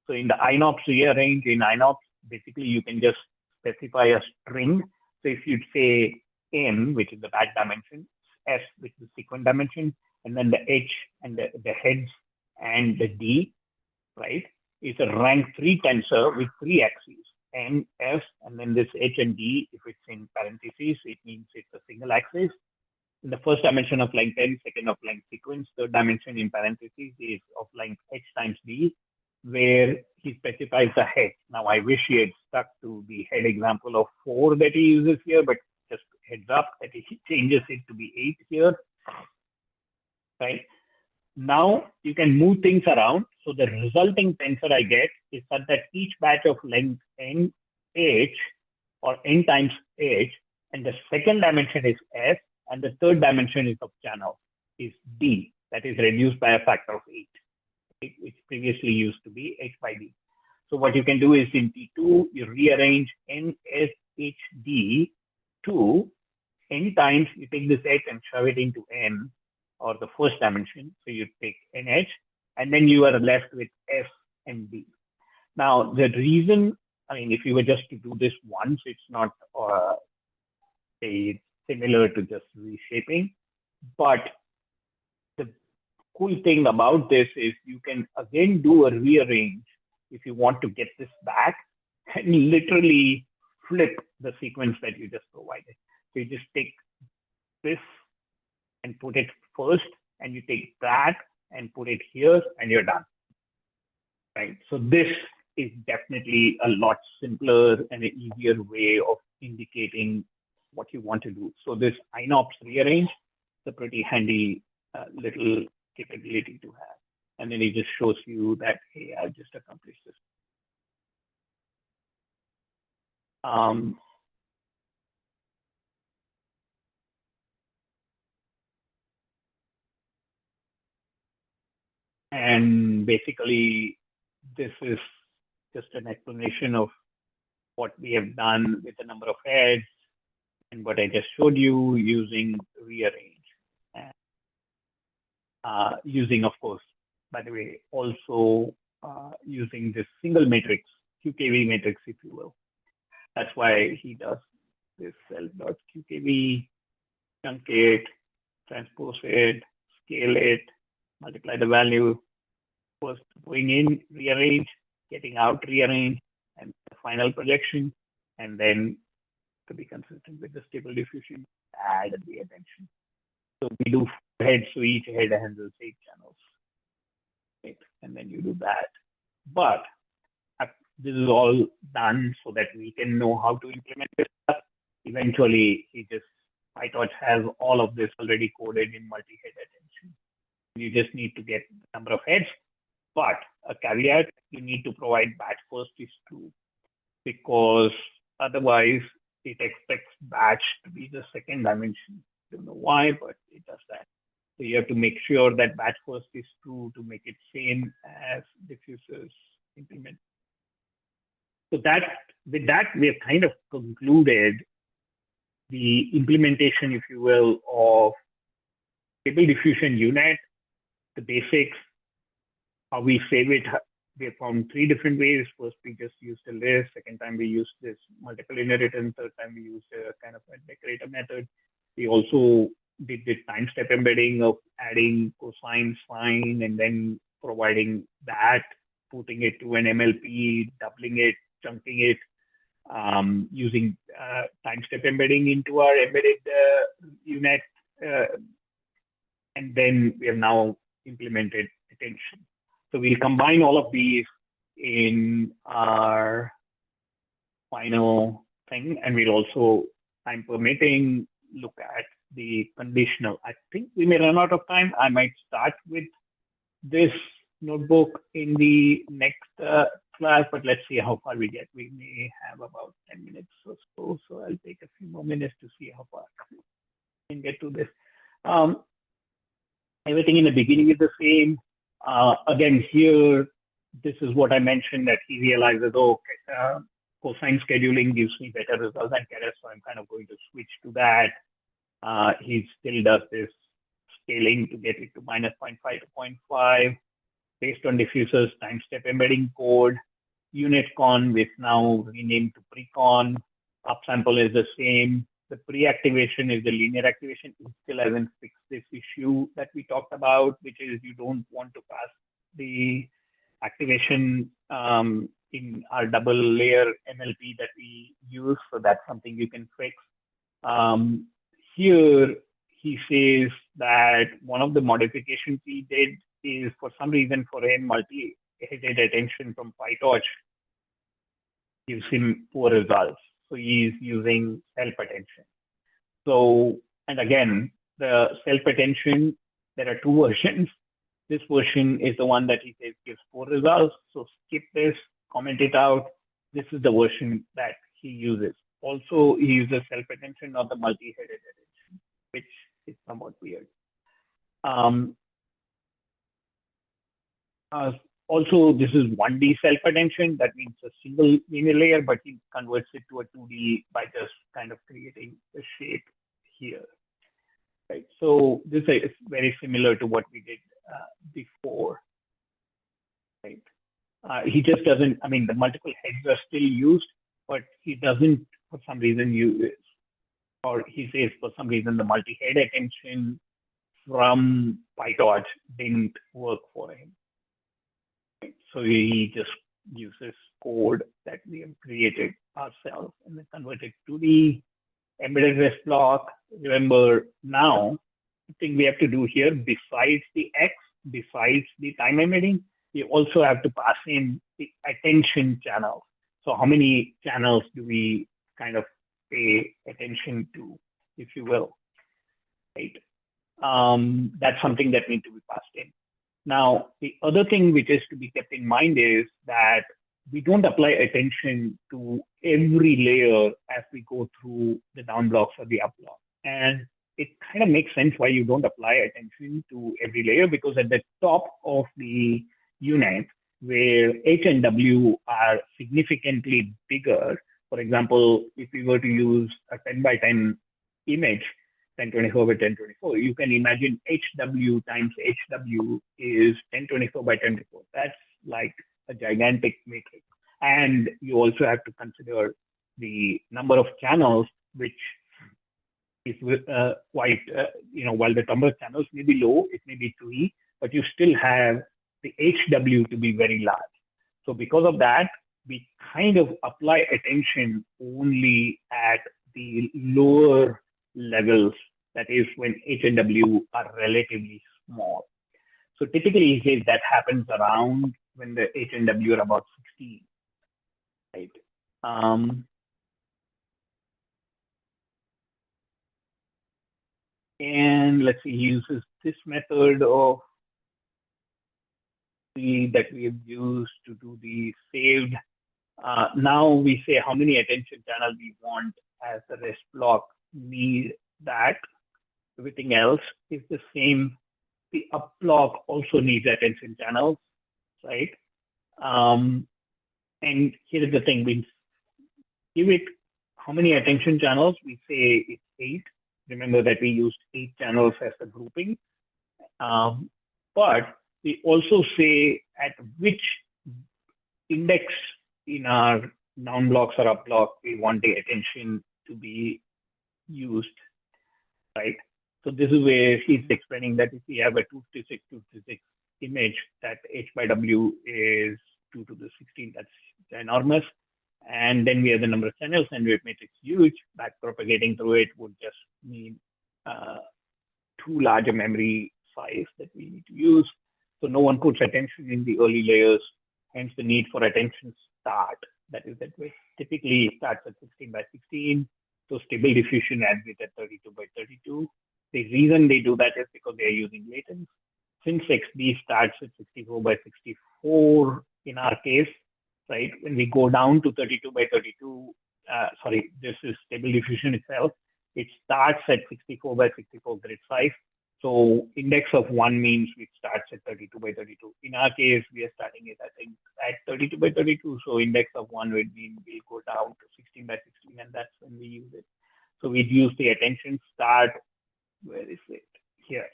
So in the INOPS rearrange, in INOPS, basically you can just specify a string. So if you say N, which is the batch dimension, S, which is the sequence dimension, and then the H and the heads and the D, right, is a rank 3 tensor with 3 axes, N, S, and then this H and D, if it's in parentheses, it means it's a single axis. In the first dimension of length n, second of length sequence, third dimension in parentheses is of length h times d, where he specifies the head. Now, I wish he had stuck to the head example of 4 that he uses here, but just heads up that he changes it to be 8 here, right? Now, you can move things around. So the resulting tensor I get is such that each batch of length n, h, or n times h, and the second dimension is s, and the third dimension is of channel is d, that is reduced by a factor of 8, which previously used to be h by d. So what you can do is in T2, you rearrange n, s, h, d to n times, you take this h and shove it into n, or the first dimension. So you take nh, and then you are left with s and d. Now, the reason, I mean, if you were just to do this once, it's not similar to just reshaping. But the cool thing about this is you can again do a rearrange if you want to get this back and literally flip the sequence that you just provided. So you just take this and put it first, and you take that and put it here, and you're done. Right? So this is definitely a lot simpler and an easier way of indicating what you want to do. So this INOPS rearrange is a pretty handy little capability to have. And then it just shows you that, hey, I've just accomplished this. And basically, this is just an explanation of what we have done with the number of heads and what I just showed you using rearrange. And, using, of course, by the way, also using this single matrix, QKV matrix, if you will. That's why he does this self.qkv, truncate, transpose it, scale it, multiply the value, first going in, rearrange, getting out, rearrange, and the final projection, and then to be consistent with the stable diffusion, add the attention. So we do heads, so each head handles 8 channels. Right? And then you do that. But this is all done so that we can know how to implement this stuff. Eventually, PyTorch has all of this already coded in multi-head attention. You just need to get the number of heads. But a caveat, you need to provide batch first is true, because otherwise it expects batch to be the second dimension. Don't know why, but it does that. So you have to make sure that batch first is true to make it same as diffusers implement. So with that, we have kind of concluded the implementation, if you will, of stable diffusion unit, the basics, how we save it. We have found 3 different ways. First, we just used a list. Second time, we used this multiple inheritance. Third time, we used a kind of a decorator method. We also did the time step embedding of adding cosine, sine, and then providing that, putting it to an MLP, doubling it, chunking it, using time step embedding into our embedded unit. And then we have now implemented attention. So we'll combine all of these in our final thing, and we'll also, time permitting, look at the conditional. I think we may run out of time. I might start with this notebook in the next class, but let's see how far we get. We may have about 10 minutes or so, so I'll take a few more minutes to see how far we can get to this. Everything in the beginning is the same. Again, here, this is what I mentioned, that he realizes, oh, cosine scheduling gives me better results than Keras, so I'm kind of going to switch to that. He still does this scaling to get it to -0.5 to 0.5 based on diffusers time step embedding code. UnitCon with now renamed to precon. Upsample is the same. The pre-activation is the linear activation. It still hasn't fixed this issue that we talked about, which is you don't want to pass the activation in our double layer MLP that we use. So that's something you can fix. Here, he says that one of the modifications he did is, for some reason, for him, multi-headed attention from PyTorch gives him poor results. So he's using self-attention. So, and again, the self-attention, there are 2 versions. This version is the one that he says gives poor results. So skip this, comment it out. This is the version that he uses. Also, he uses self-attention, not the multi-headed attention, which is somewhat weird. Also, this is 1D self-attention. That means a single linear layer, but he converts it to a 2D by just kind of creating a shape here. Right. So this is very similar to what we did before. Right. He just doesn't, I mean, the multiple heads are still used, but he doesn't, for some reason, use it. Or he says, for some reason, the multi-head attention from PyTorch didn't work for him. So he just uses code that we have created ourselves and then converted to the embedded rest block. Remember, now, the thing we have to do here, besides the X, besides the time embedding, we also have to pass in the attention channels. So how many channels do we kind of pay attention to, if you will, right? That's something that needs to be passed in. Now, the other thing which is to be kept in mind is that we don't apply attention to every layer as we go through the down blocks or the up block. And it kind of makes sense why you don't apply attention to every layer, because at the top of the unit, where H and W are significantly bigger, for example, if we were to use a 10 by 10 image, 1024 by 1024, you can imagine HW times HW is 1024 by 1024. That's like a gigantic matrix. And you also have to consider the number of channels, which is quite, while the number of channels may be low, it may be 3, but you still have the HW to be very large. So because of that, we kind of apply attention only at the lower levels, that is when H and W are relatively small. So typically that happens around when the H and W are about 16, right? And let's see, he uses this method of that we have used to do the saved. Now we say how many attention channels we want as the rest block need that. Everything else is the same. The up block also needs attention channels, right? And here's the thing, we give it how many attention channels, we say it's 8. Remember that we used 8 channels as a grouping. But we also say at which index in our down blocks or up block we want the attention to be used, right? So this is where he's explaining that if we have a 256 image, that H by W is 2 to the 16, that's enormous. And then we have the number of channels and we make it huge. Back propagating through it would just mean too large a memory size that we need to use. So no one puts attention in the early layers, hence the need for attention start. That is that way. Typically it starts at 16 by 16. So stable diffusion adds it at 32 by 32. The reason they do that is because they are using latents. Since XD starts at 64 by 64 in our case, right? When we go down to 32 by 32, this is stable diffusion itself. It starts at 64 by 64 grid size. So index of 1 means it starts at 32 by 32. In our case, we are starting it, I think, at 32 by 32. So index of 1 would mean we'll go down to 16 by 16, and that's when we use it. So we'd use the attention start. Where is it? Here.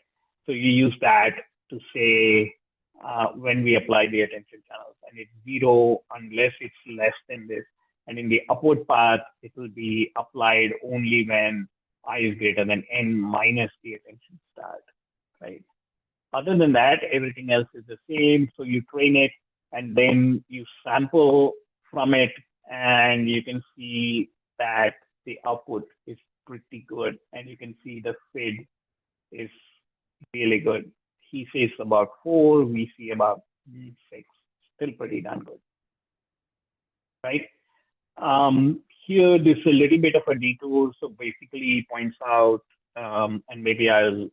So you use that to say when we apply the attention channels, and it's 0 unless it's less than this. And in the upward path, it will be applied only when I is greater than n minus the attention start, right? Other than that, everything else is the same. So you train it and then you sample from it, and you can see that the output is pretty good, and you can see the FID is really good. He says about 4, we see about 6, still pretty darn good, right? Here, this is a little bit of a detour. So basically, he points out, and maybe I'll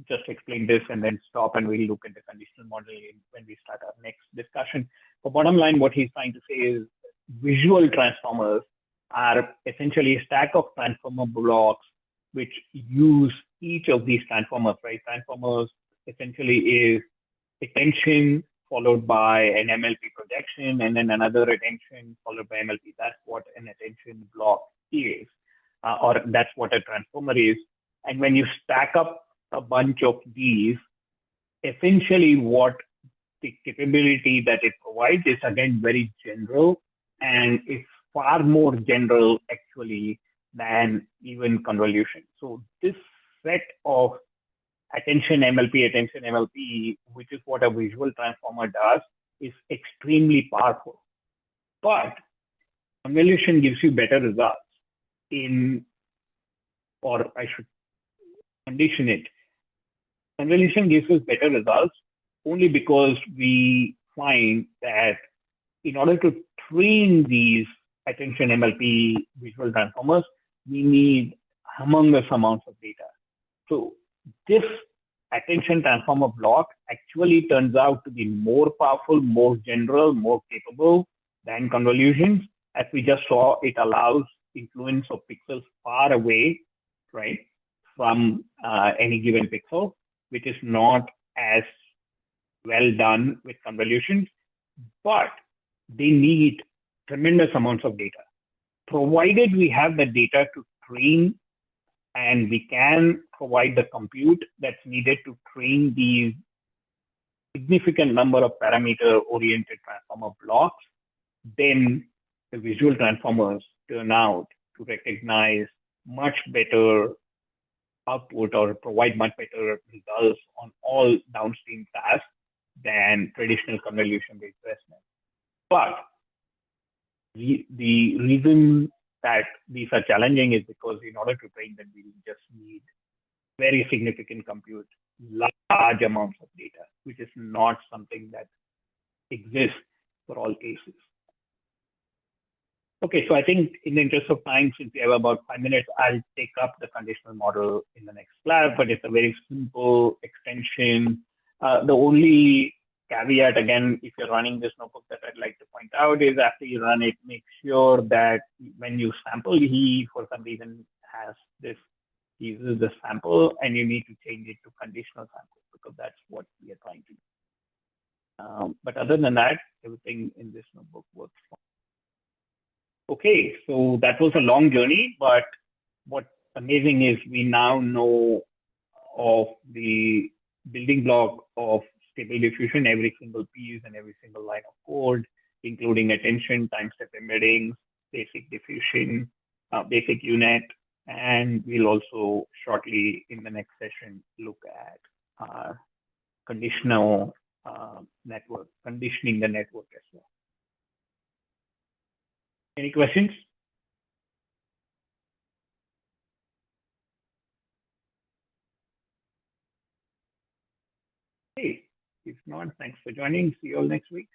just explain this and then stop, and we'll look at the conditional modeling when we start our next discussion. But bottom line, what he's trying to say is visual transformers are essentially a stack of transformer blocks which use each of these transformers, right? Transformers essentially is attention followed by an MLP projection, and then another attention followed by MLP. That's what an attention block is, or that's what a transformer is. And when you stack up a bunch of these, essentially what the capability that it provides is again very general, and it's far more general actually than even convolution. So this set of attention MLP, which is what a visual transformer does, is extremely powerful. But convolution gives you better results or I should condition it. Convolution gives us better results only because we find that in order to train these attention MLP visual transformers, we need humongous amounts of data. So this attention transformer block actually turns out to be more powerful, more general, more capable than convolutions. As we just saw, it allows influence of pixels far away, right, from any given pixel, which is not as well done with convolutions, but they need tremendous amounts of data. Provided we have the data to train, and we can provide the compute that's needed to train these significant number of parameter-oriented transformer blocks, then the visual transformers turn out to recognize much better output or provide much better results on all downstream tasks than traditional convolution-based ResNet. But the reason that these are challenging is because in order to train them, we just need very significant compute, large amounts of data, which is not something that exists for all cases. Okay, so I think in the interest of time, since we have about 5 minutes, I'll take up the conditional model in the next class, but it's a very simple extension. The only caveat, again, if you're running this notebook that I'd like to point out is after you run it, make sure that when you sample, he for some reason has this, he uses the sample and you need to change it to conditional sample because that's what we are trying to do. But other than that, everything in this notebook works fine. Okay, so that was a long journey, but what's amazing is we now know of the building block of stable diffusion, every single piece and every single line of code, including attention, time step embeddings, basic diffusion, basic unit, and we'll also shortly in the next session look at conditional network, conditioning the network as well. Any questions? Hey, if not, thanks for joining. See you all next week.